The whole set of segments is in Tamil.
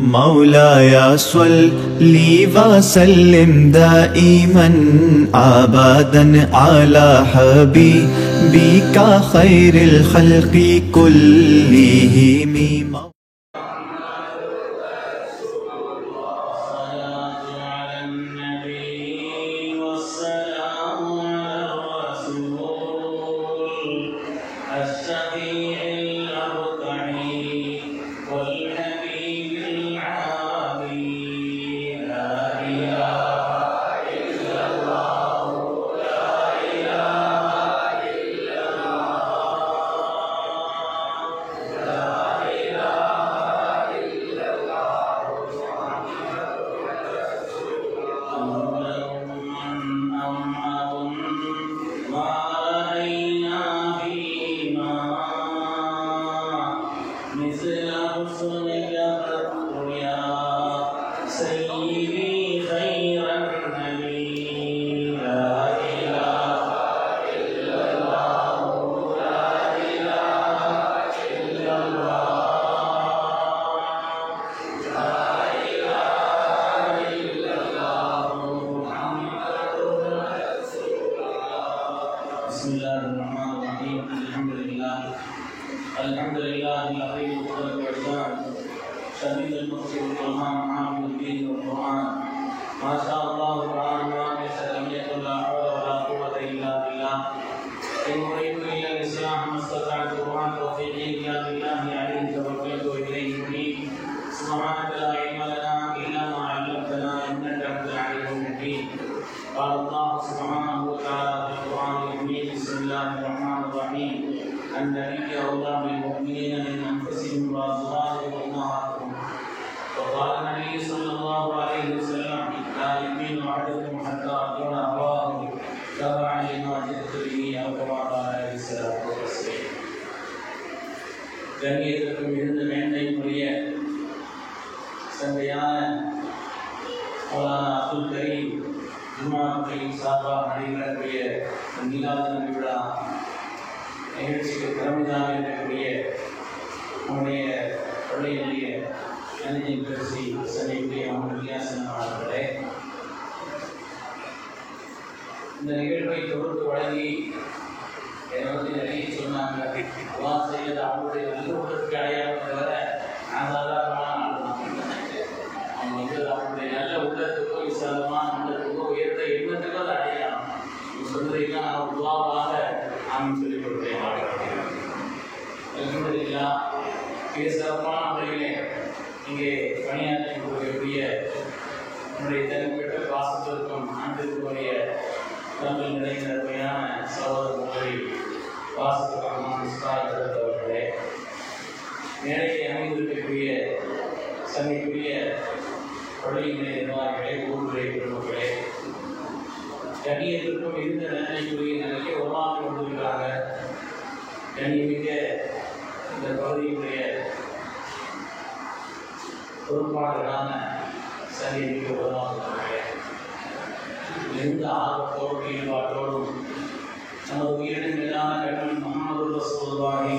مولاي صلي وسلم دائما أبدا على حبيبك خير الخلق كلهم. قال الله سبحانه وتعالى في القرآن الكريم: بسم الله الرحمن الرحيم. النبي أولى بالمؤمنين من أنفسهم وأزواجهم أمهاتهم. وقال النبي صلى الله عليه وسلم: لا يؤمن أحدكم حتى أكون أبواه تبعا لما جئت به أو كما قال عليه الصلاة والسلام. கண்ணியத்திற்கும் இருந்த மேன்மைக்குரிய சந்தையான அப்துல் கரீம் ஜும்மாக்களின் சார்பாக நடைபெறக்கூடிய மீலாது நபி விழா நிகழ்ச்சிக்கு தலைமையாக இருக்கக்கூடிய நம்முடைய பள்ளியினுடைய மேனேஜிங் ட்ரஸ்டி சனியுடைய வித்தியாசன அவர்களே, இந்த நிகழ்வை தொகுத்து வழங்கி என்னை வந்து நிறைய சொன்னாங்க. செய்யறது அவங்களுடைய நல்லுறவுக்கு அடையாளம் தவிர சாதாரணமான அவங்க வந்து அவங்களுடைய நல்ல உள்ளத்துக்கோ விசாலமான உள்ளத்துக்கோ உயர்ந்த எண்ணத்துக்கோ அதை அடையலாம். நீங்க சொல்றீங்கன்னா நான் உருவாவாக நான் சொல்லிக் கொடுத்தேன். மிக சிறப்பான முறையிலே இங்கே பணியாற்றி கொடுக்கக்கூடிய என்னுடைய தனிப்பட்ட பாசத்திற்கும் அன்பிற்குரிய தமிழ் நிறைந்த அருமையான சகோதர முறை வாசத்துக்கான அவர்களே, மேடையை அமைந்திருக்கக்கூடிய சந்திக்கூடிய பள்ளியினுடைய நிர்வாகிகளே, ஊர்களை குடும்பங்களே, கண்ணியத்திற்கும் இருந்த நன்மைக்குரிய நிலையை உருவாக்கி கொண்டிருக்கிறாங்க. கண்ணியமிக்க இந்த பகுதியினுடைய பொறுப்பாளர்களான சந்திக்க உருவாக்குகிறாங்க. எந்த ஆர்வத்தோடும் ஈடுபாட்டோடும் நமது உயிரின் மீதான கண்மணி முஹம்மது ரசூலுல்லாஹி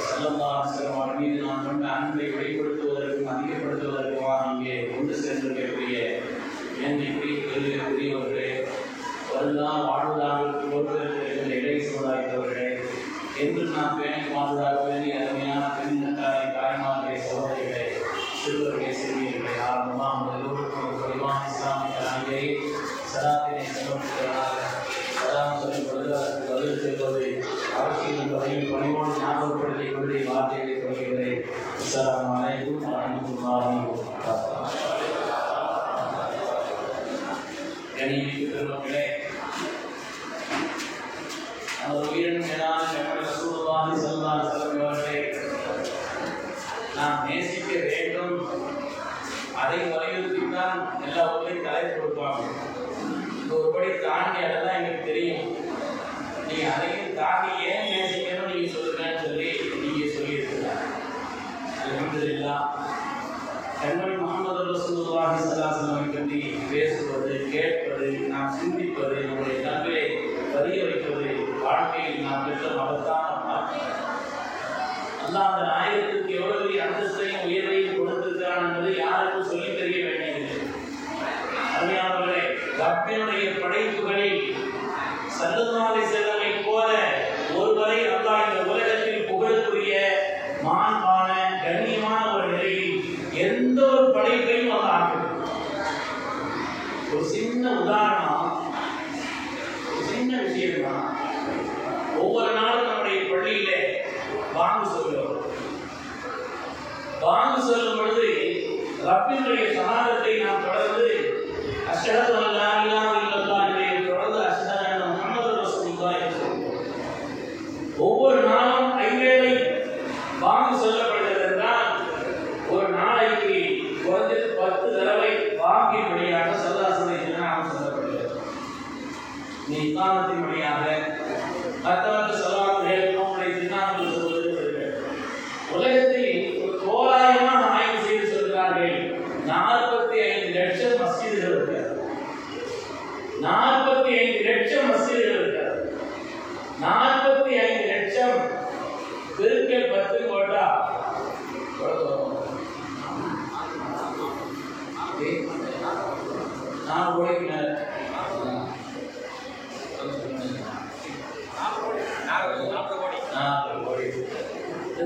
ஸல்லல்லாஹு அலைஹி வஸல்லம் மீது நாம் கொண்ட அன்பை வெளிப்படுத்துவதற்கும் அதிகப்படுத்துவதற்குமாக இங்கே கொண்டு சென்றிருக்கக்கூடிய பெரியவர்களே, வருந்தால் வாழ்வதாக ஒருவருக்கு இறை சமுதாயத்தவர்களே, என்று நாம் பேணி பாதுகாக்க வேண்டிய அருமையான பெண்களை தாய்மார்களே, சகோதரிகளே, சிறுவர்களே, சிறுமியர்களே, ஆரம்பமாக எல்லோருக்கும் ஒரு குறைவான இஸ்லாமிய கலாமியை சலாத்தினை சமர்ப்பிக்கிறார்கள். பதில் செய்வது அரசியல் என்பதையும் பணிவோடு ஞாபகப்படுத்திக் கொண்டு வார்த்தைகளை தொடர்கிறேன். அஸ்ஸலாமு அலைக்கும் வரஹ்மத்துல்லாஹி வபரகாத்துஹு. கண்ணியமிக்க பெருமக்களே, நமது உயிரின் மேலான கண்மணி ரசூலுல்லாஹி ஸல்லல்லாஹு அலைஹி வஸல்லம் அவர்களை நாம் நேசிக்க வேண்டும். அதை வலியுறுத்தித்தான் எல்லா ஊரையும் தலைப்பு கொடுப்பாங்க. ஒருபடி தாண்டி அதெல்லாம் எனக்கு தெரியும், நீங்க அதையும் தாண்டி ஏன் நேசிக்கணும் நீங்க சொல்லுங்கன்னு சொல்லி நீங்க சொல்லியிருக்கிறாங்க. அல்ஹம்துலில்லாஹ், கண்மணி முஹம்மது ரசூலுல்லாஹி ஸல்லல்லாஹு அலைஹி வஸல்லம் பற்றி பேசுவது, கேட்பது, நாம் சிந்திப்பது, நம்முடைய கல்வியை பதிய வைப்பது வாழ்க்கையில் நாம் பெற்ற மகத்தான அல்லாஹ் அந்த நாயகத்திற்கு எவ்வளவு அந்தஸ்தையும் உயர்வையும் கொடுத்திருக்கிறான் என்பதை ரப்பினுடைய படைப்புகளில் ஸல்லல்லாஹு அலைஹி வஸல்லம் போல ஒருவரை அல்லாஹ் இந்த உலகத்தில் புகழக்கூடிய மாண்பான கண்ணியமான ஒரு நிலையில் எந்த ஒரு படைப்பையும் அல்லாஹ் ஆக்கவில்லை. ஒரு சின்ன உதாரணம், ஒரு சின்ன விஷயம் தான். ஒவ்வொரு நாளும் நம்முடைய பள்ளியிலே வாங்கு சொல்லுவோம். வாங்கு சொல்லும் பொழுது ரப்பினுடைய ஷஹாதத்தை நாம் தொடர்ந்து அஷ்ஹது அன் லா இலாஹா இல்லல்லாஹ் என்று தொடர்ந்து அஷ்ஹது அன்ன முஹம்மது ரசூலுல்லாஹ் என்று சொல்லுவோம். ஒவ்வொரு நாளும் ஐவேளை வாங்கு சொல்லப்படுகிறது என்றால் ஒரு நாளைக்கு குறைஞ்சது 10 தடவை வாங்கின் வழியாக சல்லாசனை நாம் சொல்லப்படுகிறது. நீ இக்காமத்தின் வழியாக மற்றவர்கள் சொல்லாமல் நம்முடைய தின்னாமல் சொல்வது உலகத்தில் ஒரு தோராயமான ஆய்வு செய்து சொல்கிறார்கள். 45 லட்சம் மஸ்ஜிதுகள் இருக்கிறது. 45 லட்சம் மஸ்ஜிதுகள் இருக்கிறது. 45 லட்சம் பெருக்கல் 10 கோட்டா 4 கோடிக்கு மேல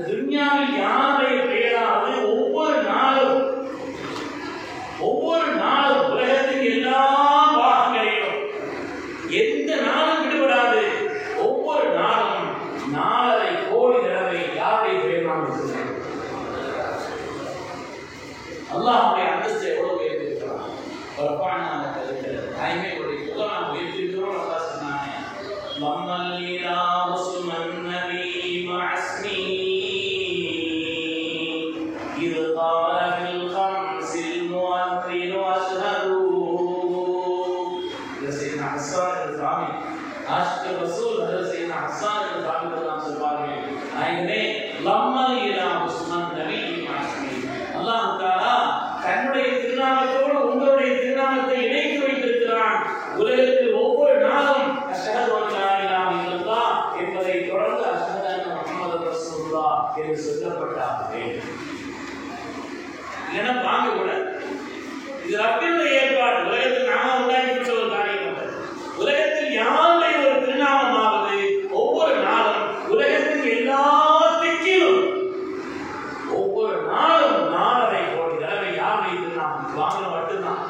துன்யாவில் யாருடைய பெயராவது ஒவ்வொரு நாளும் உலகத்தின் எல்லா பாகங்களிலும் எந்த நாளும் விடுபடாது. ஒவ்வொரு நாளும் 4.5 கோடி தடவை யாருடைய பெயர் நாம் அல்லாஹ்வுடைய அந்தஸ்தை எவ்வளவு உயர்த்திருக்கிறான். நாம் உயர்த்திருக்கிறோம். அல்லாஹ் சொன்னானே மம்மல்லீலா முஸ்லிமன் நபி மஅஸ்மி இது காலபில் கம்சில் முஅத்தின் வஷ்ஹது. இது சையதுனா ஹஸ்ஸான் அல்-சாமி ஆஷிக் ரசூல் ஹஜ்ரத் சையதுனா ஹஸ்ஸான் அல்-சாமி தான் சொல்வார்கள். ஐயனே லம்மல்லீலா முஸ்லிமன் நபி மஅஸ்மி. அல்லாஹ் தஆலா தன்னுடைய திருநாமத்தோடு உங்களுடைய திருநாமத்தை இணைத்து வைத்திருக்கிறான். உலகத்தில் ஒவ்வொரு நாளும் அஷ்ஹது அன் லா இலாஹா இல்லல்லாஹ் என்பதை தொடர்ந்து அஷ்ஹது அன்ன முஹம்மது ரசூலுல்லாஹ் என்று சொல்லப்பட்டார்கள். இல்லைன்னா வாங்க கூட இது ரப்பினுடைய ஏற்பாடு. உலகத்தில் நாம உண்டாக்கிவிட்ட ஒரு காரியம் அல்ல. உலகத்தில் யாருடைய ஒரு திருநாமமாவது ஒவ்வொரு நாளும் உலகத்தின் எல்லா திக்கிலும் ஒவ்வொரு நாளும் 4.5 கோடி தடவை யாருடைய திருநாமம் வாங்கின மட்டும்தான்.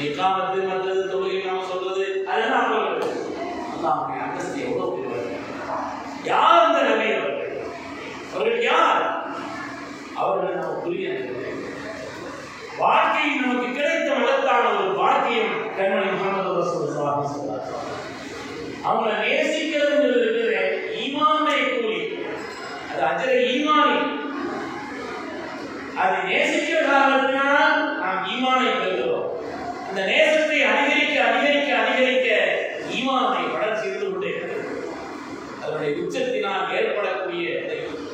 இக்காமத்து மற்றது தொழுகை நாம சொல்றது அதெல்லாம் அல்லாஹ்வுடைய அந்தஸ்து எவ்வளவு பெரியது. யார் அந்த நபி அவர்கள் யார்? அவர்கள் நம்ம புரிய வாழ்க்கையில் நமக்கு கிடைத்த மகத்தான ஒரு பாக்கியம் கண்மணி முஹம்மது ரசூலுல்லாஹி ஸல்லல்லாஹு அலைஹி வஸல்லம். அவங்களை நேசிக்கிறது இருக்கிற ஈமானை கூலி, அது அஜர ஈமானி. அதை நேசிக்கிற காரணத்தினால் நாம் ஈமானை பெறுகிறோம். அந்த நேசத்தை அதிகரிக்க அதிகரிக்க அதிகரிக்க ஈமானை வளர்ச்சி இருந்து கொண்டே இருக்கிறது. அதனுடைய உச்சத்தினால் ஏற்படக்கூடிய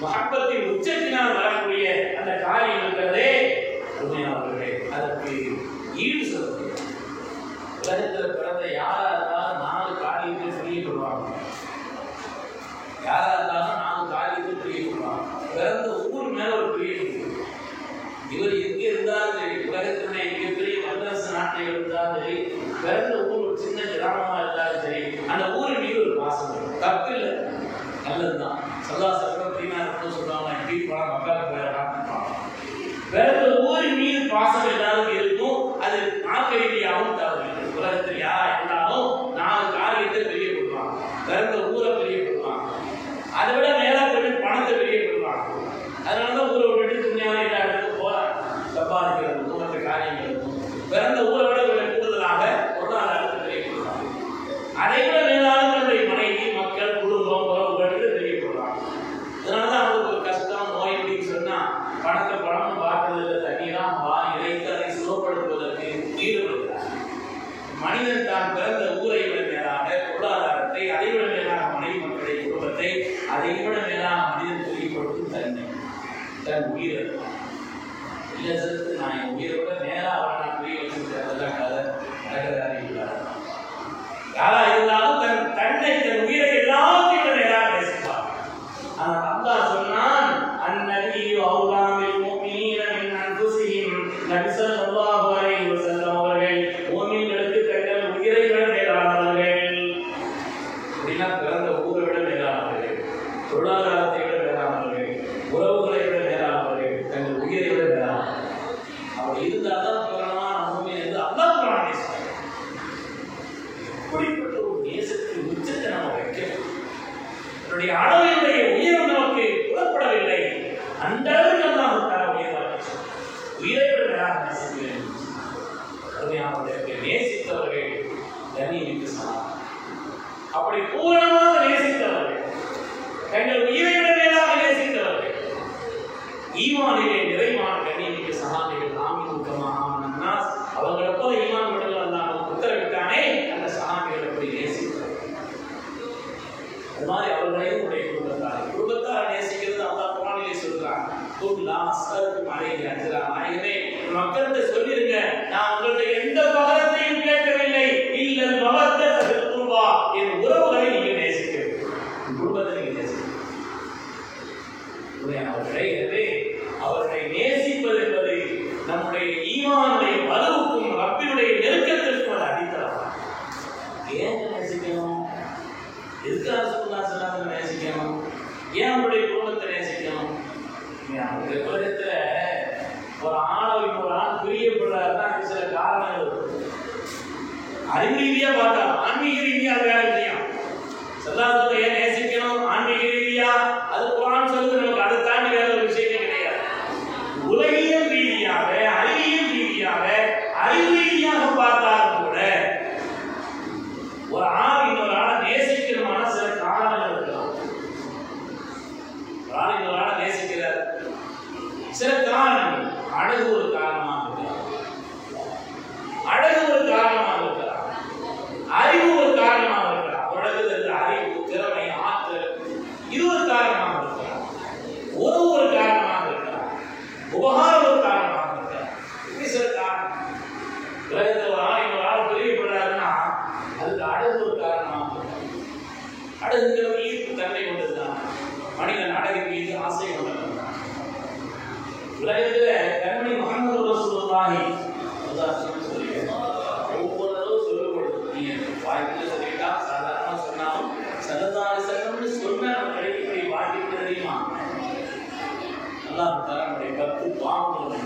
மஹப்பத்தின் உச்சத்தினால் வரக்கூடிய அந்த காரியம் இருக்கிறதே உண்மையானவர்களே, அதற்கு ஈடு சொல்லுங்கள். உலகத்தில் பிறந்த யாரா இருந்தாலும் 4 காரியத்தில் பிரியப்படுவாங்க. யாரா இருந்தாலும் 4 காரியத்தில் பிரியப்படுவாங்க. பிறந்த ஊர் மேல ஒரு பிரியம். இவர் எங்கே இருந்தாலும் சரி, உலகத்தினுடைய மிகப்பெரிய வல்லரசு நாட்டில் இருந்தாலும் சரி, பிறந்த ஊர் ஒரு சின்ன கிராமமா இருந்தாலும் சரி, அந்த ஊரின் மீது ஒரு பாசம் தப்பு இல்லை, நல்லதுதான். சல்லா சக்கரம் தீனாருக்கும் சொல்லுவாங்க, எப்படி போனா மக்களுக்கு போயிடலாம். பிறந்த ஊரின் மீது பாசம் எல்லாரும் இருக்கும். அது நாக்கு ரீதியாகவும் தவறு. உலகத்தில் யாரா இருந்தாலும் 4 காரியத்தை பிரியப்படுவாங்க. பிறந்த ஊரை பிரியப்படுவாங்க. அதை விட மேல போய் பணத்தை பிரியப்படுவாங்க. அதனாலதான் ஊரை விட்டு துணியாக எல்லா இடத்துக்கும் போறாங்க. சம்பாதிக்கிறதுக்கும் மற்ற காரியங்களுக்கும் பிறந்த ஊரை விட கூடுதலாக பொருளாதாரத்தை பிரியப்படுவாங்க. அதை விட மேலாக தன்னுடைய மனைவி, மக்கள், குடும்பம், உறவுகள் பிரியப்படுவாங்க. அதனாலதான் அவங்களுக்கு ஒரு கஷ்டம், நோய் அப்படின்னு சொன்னா பணத்தை பணம் பார்க்கறதுல தண்ணீராம் வாரி இறைத்து அதை சுகப்படுத்துவதற்கு ஈடுபடுகிறார். மனிதன் தான் பிறந்த ஊரை விட மேலாக பொருளாதாரத்தை, அதை விட மேலாக மனைவி மக்களை, குடும்பத்தை, அதை விட மேலாக மனிதன் பிரியப்படுத்தும் தன்மை, தன் உயிரை. இல்லை சிறுத்து நான் என் உயிரை விட மேலாக அவரை நான் பிரிய வச்சுருக்கேன். கதை நடக்கிறார். யாரா இருந்தாலும் தன்னை, தன் உயிரை எல்லாத்தையும் மேலாக நேசிப்பார். ஆனால் அல்லாஹ் சொன்னான், அந்நபியு அவுலா பில் முஃமினீன மின் அன்ஃபுஸிஹிம். நபி ஸல்லல்லாஹு அலைஹி வஸல்லம் அவர்கள் முஃமின்களுக்கு தங்கள் உயிரை விட அப்படி இருந்தால்தான் பூரணமான முஃமின் என்று அல்லாஹ் குர்ஆனிலே சொல்றார். இப்படிப்பட்ட ஒரு நேசத்தின் உச்சத்தை நம்ம வைக்கணும். என்னுடைய அளவினுடைய உயர்வு நமக்கு புலப்படவில்லை. அந்த அளவுக்கு அல்லாஹ் தஆலா உயர்வாக உயிரை விட மேலாக நேசிக்கிறேன். அவருடைய நேசித்தவர்கள் கண்ணியமிக்க சமாதானம். அப்படி பூரணமாக நேசித்தவர்கள், தங்கள் உயிரை விட மேலாக நேசித்தவர்கள், ஈமானிலே நிறைவான கண்ணியமிக்க சஹாபிகள். அவங்களை போல ஈமான் விடல அல்லாஹ் உத்தரவிட்டானே, அந்த சஹாபிகளை எப்படி நேசித்தவர்கள். அது மாதிரி அவர்களையும் உடைய குடும்பத்தார் நேசிக்கிறது அல்லாஹ் குர்ஆனிலே சொல்றான். மக்கள்கிட்ட சொல்லிருங்க, நான் உங்களுடைய எந்த பகரத்தையும் கேட்கவில்லை, இல்லல் மவத்தல் குர்பா, என் உறவுகளை நீங்க நேசிக்கிறீர்கள், குடும்பத்தை நீங்க நேசிக்கிறீர்கள். அவர்களை நேசிப்பது என்பது நம்முடைய ஈமானுடைய வலுவுக்கும் ரப்பினுடைய நெருக்கத்திற்கும் அது அடித்தளம். ஏன் நேசிக்கணும்? எதுக்காக சொன்னாங்க நேசிக்கணும்? ஏன் அவருடைய குடும்பத்தை நேசிக்கணும்? உலகத்துல ஒரு ஆண் பிரியப்படுறாருன்னா சில காரணங்கள் அறிவு ரீதியா பார்த்தா, ஆன்மீக ரீதியா அது வேலை செய்யும். சொல்லாத ஏன் நேசிக்கணும்? ஆன்மீக ரீதியா அது குர்ஆன் சொல்லுது, நமக்கு அதை தாண்டி வேற ஒரு விஷயமே கிடையாது. உலகியல் ரீதியாக, அறிவியல் ரீதியாக, அறிவு ரீதியாக பார்த்தாலும் கூட ஒரு ஆண் இன்னொரு ஆணை நேசிக்கணுமான சில காரணங்கள் இருக்கலாம். ஒரு ஆண் இன்னொரு ஆணை நேசிக்கிறார், சில காரணங்கள். அழகு ஒரு காரணமாக இருக்கலாம், அழகு ஒரு காரணமாக இருக்கலாம், அறிவு ஒரு காரணமாக இருக்கலாம். ஒரு இடத்துல அறிவு, திறமை, ஆற்றல் இது ஒரு காரணமாக இருக்கலாம், உறவு ஒரு காரணமாக இருக்கலாம், உபகாரம் ஒரு காரணமாக இருக்கலாம். இப்படி சில காரணம். உலகத்தில் ஒரு ஆள் இன்னொரு ஆள் பிரியப்படுறாருன்னா அதுக்கு அழகு ஒரு காரணமாக இருக்கலாம். அழகுங்கிறது ஈர்ப்பு தன்மை கொண்டதுதான். மனிதன் அழகின் மீது ஆசை கொண்டது. உலகத்துல கண்மணி முஹம்மது ரசூலுல்லாஹி ஒவ்வொரு தடவை சொல்லப்படுது. நீங்க வாய்ப்புல சொல்லிட்டா சாதாரணமா சொன்னாலும் ஸல்லல்லாஹு அலைஹி வஸல்லம் சொன்ன நம்ம கிடைக்கக்கூடிய வாய்ப்பு தெரியுமா? அல்லாஹ் தஆலா நம்முடைய 10 பாவங்களை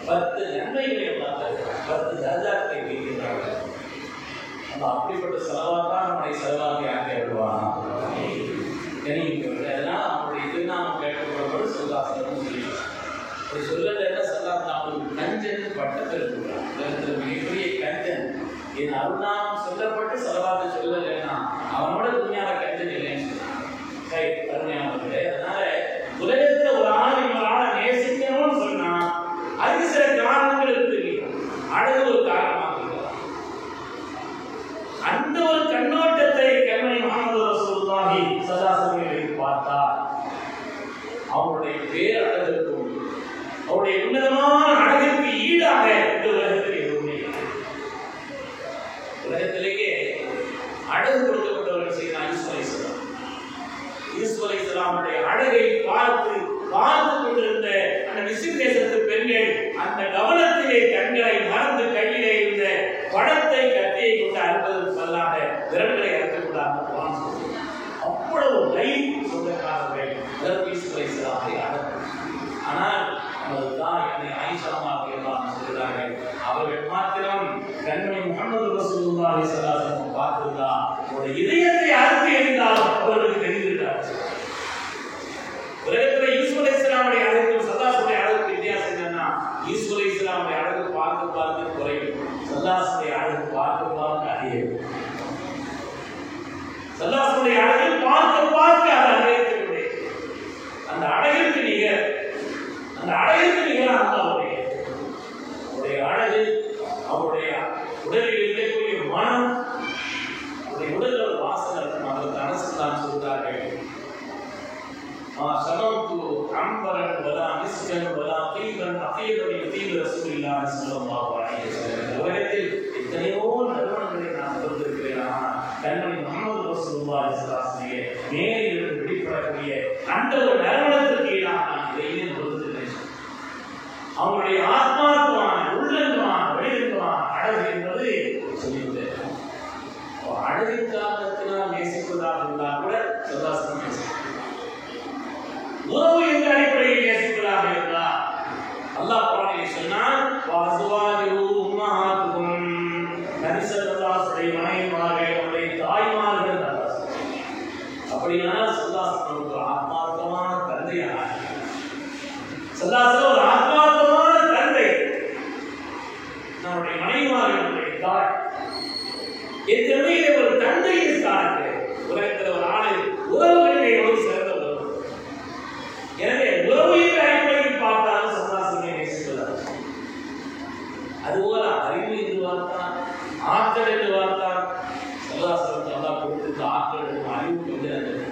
10 நன்மைகளை அல்லாஹ் தருகிறார், 10 தர்ஜாக்களை வைக்கிறார். நம்ம அப்படிப்பட்ட செலவாக நம்முடைய செலவாக ஆக்கி விடுவானா? அதனால் அவனுடைய திருநாமம் கேட்கப்படும் சொல்லாசனம் சொல்லிடுறான். அப்படி சொல்லலைன்னா சொல்லாசனம் அவனுக்கு கஞ்சன் பட்டத்தை இருக்கிறான். உலகத்தில் மிகப்பெரிய கஞ்சன். என் அருணாமம் சொல்லப்பட்டு செலவாக சொல்லலைன்னா அவனோட துணியான கஞ்சன் இல்லைன்னு சொல்றான். கை கருணையானது. அதனால உலகத்தில் ஒரு ஆள் இன்னொரு ஆளை நேசிக்கணும்னு சொன்னா அதுக்கு சில காரணங்கள் இருக்கு. அழகு ஒரு காரணமாக இருக்கலாம். அந்த ஒரு கண்ணோட்டத்தை கண்மணி முஹம்மது ரசூலுல்லாஹி ஸல்லல்லாஹு அலைஹி பார்த்தா அவருடைய பேரழகுக்கும் அவருடைய உன்னதமான அழகிற்கு ஈடாக இந்த உலகத்தில் எதுவுமே இல்லை. உலகத்திலேயே அழகு கொடுக்கப்பட்டவர்கள் செய்த யூசுப் அலைஹிஸ்ஸலாமுடைய அழகை பார்த்து கொண்டிருந்த அந்த மிஸ்ர் தேசத்து பெண்கள் அந்த கவனத்திலே கண்களை மறந்து கையிலே இருந்த படத்தை கத்தியை கொண்டு அறுப்பதற்கு பதிலாக விரல்களை அறுத்துக்கொண்டாங்க. அவ்வளவு லைஃப் சொந்தக்காரர்கள் யூசுப் அலைஹிஸ்ஸலாமை அடக்கம். ஆனால் நமது தாய் என்னை ஆயிஷாமாக எல்லாம் சொல்கிறார்கள், அவர்கள் மாத்திரம் கண்மணி முஹம்மது ரசூலுல்லாஹி ஸல்லல்லாஹு அலைஹி வஸல்லம் பார்த்துள்ளா ஒரு இதயத்தை அறுத்து எறிந்தாலும் அவர்களுக்கு தெரிந்திருக்கிறார். உலகத்தில் யூசுப் அலைஹிஸ்ஸலாமுடைய அழகுக்கும் ஸல்லல்லாஹுடைய அழகுக்கு வித்தியாசம் என்னன்னா, யூசுப் அலைஹிஸ்ஸலாமுடைய அழகு பார்த்து குறையும், ஸல்லல்லாஹுடைய அழகு பார்த்து அதிகம். ஸல்லல்லாஹுடைய அழகு பார்க்க அது அதிகரிக்கக்கூடிய அந்த அழகிற்கு நிகர், அந்த அழகிற்கு நிகராக அவருடைய அழகு, அவருடைய உடலில் இருக்கக்கூடிய மனம், அவருடைய உடலில் ஒரு வாசனை இருக்கும். அதற்கு அரசுதான் சொல்கிறார்கள், சமத்து அம்பரன் வலா மிஸ்கன் வலா தீபன் அகீதனை தீப ரசூலுல்லாஹி ஸல்லல்லாஹு அலைஹி வஸல்லம். உலகத்தில் எத்தனையோ நறுமணங்களை நான் கொடுத்திருக்கிறேன். கண்மணி முஹம்மது ரசூலுல்லாஹி ஸல்லல்லாஹு அலைஹி வஸல்லம் நேரில் வெளிப்படக்கூடிய அந்த ஒரு நறுமணத்திற்கு ஈடாக நான் இதையே கொடுத்திருக்கிறேன். அவங்களுடைய ஆத்மார்த்தமான உள்ளங்கமான வெளிரங்கமான அழகு என்பது சொல்லிவிட்டேன். அழகிற்காக நேசிப்பதாக இருந்தால் கூட சொல்லாசனம் நேசிக்கிறேன். உறவு என்ற அடிப்படையில் நேசிப்பதாக இருந்தால் அல்லாஹ் குர்ஆனில் சொன்னான் வாஸுவாஜு உம்மஹாத்துக்கும் நபி ஸல்லல்லாஹு அலைஹி மனைவிமார்கள் அவருடைய தாய்மார்கள் அல்லாஹ் அப்படியானால் ஸல்லல்லாஹு ஒரு ஆத்மார்த்தமான தந்தையாக ஸல்லல்லாஹு ஒரு ஆத்மார்த்தமான தந்தை நம்முடைய மனைவிமார்களுடைய தாய் எத்தனை ஒரு தந்தையின் ஸ்தானத்தை உலகத்தில் ஒரு ஆளு உறவுகளிலே எவ்வளவு சிறந்த உறவு. எனவே உறவின் அடிப்படையில் பார்த்தாலும் சந்தாசனை நேசிக்கிறார். அதுபோல அறிவு என்று பார்த்தான், ஆற்றல் என்று பார்த்தான். சந்தாசனத்தை அல்லாஹ் கொடுத்திருந்த ஆற்றல் அறிவு கொண்டிருந்தது.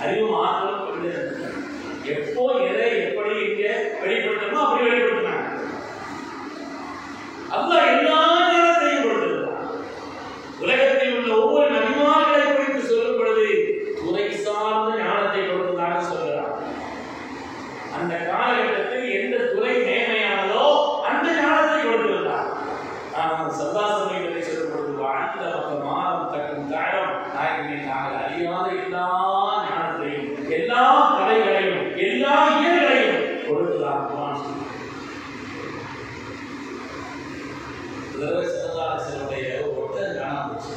அறிவும் ஆற்றலும் கொண்டிருந்தது. எப்போ எதை எப்படி எங்கே வெளிப்படுத்தணுமோ அப்படி வெளிப்படுத்தினாங்க. அல்லாஹ் எல்லா நேரத்தையும் கொடுத்திருந்தார். உலகத்தில் உள்ள ஒவ்வொரு நபிமார்களை குறித்து சொல்லும் பொழுது துறை சார்ந்த ஞானத்தை கொடுத்ததாக சொல்கிறார். அந்த காலகட்டத்தில் எந்த துறை மேன்மையானதோ அந்த ஞானத்தை கொடுத்திருந்தார். ஆனால் சந்தாசனை பற்றி சொல்லும் பொழுது வாழ்ந்த பக்கம் மாறும் தக்கும் தாயம் நாயகனை நாங்கள் அறியாத எல்லா ஞானத்தையும் எல்லா கலைகளையும் எல்லா இயல்களையும் கொடுத்ததாக செல்லுடைய ஒருத்தர் காணாம போச்சு.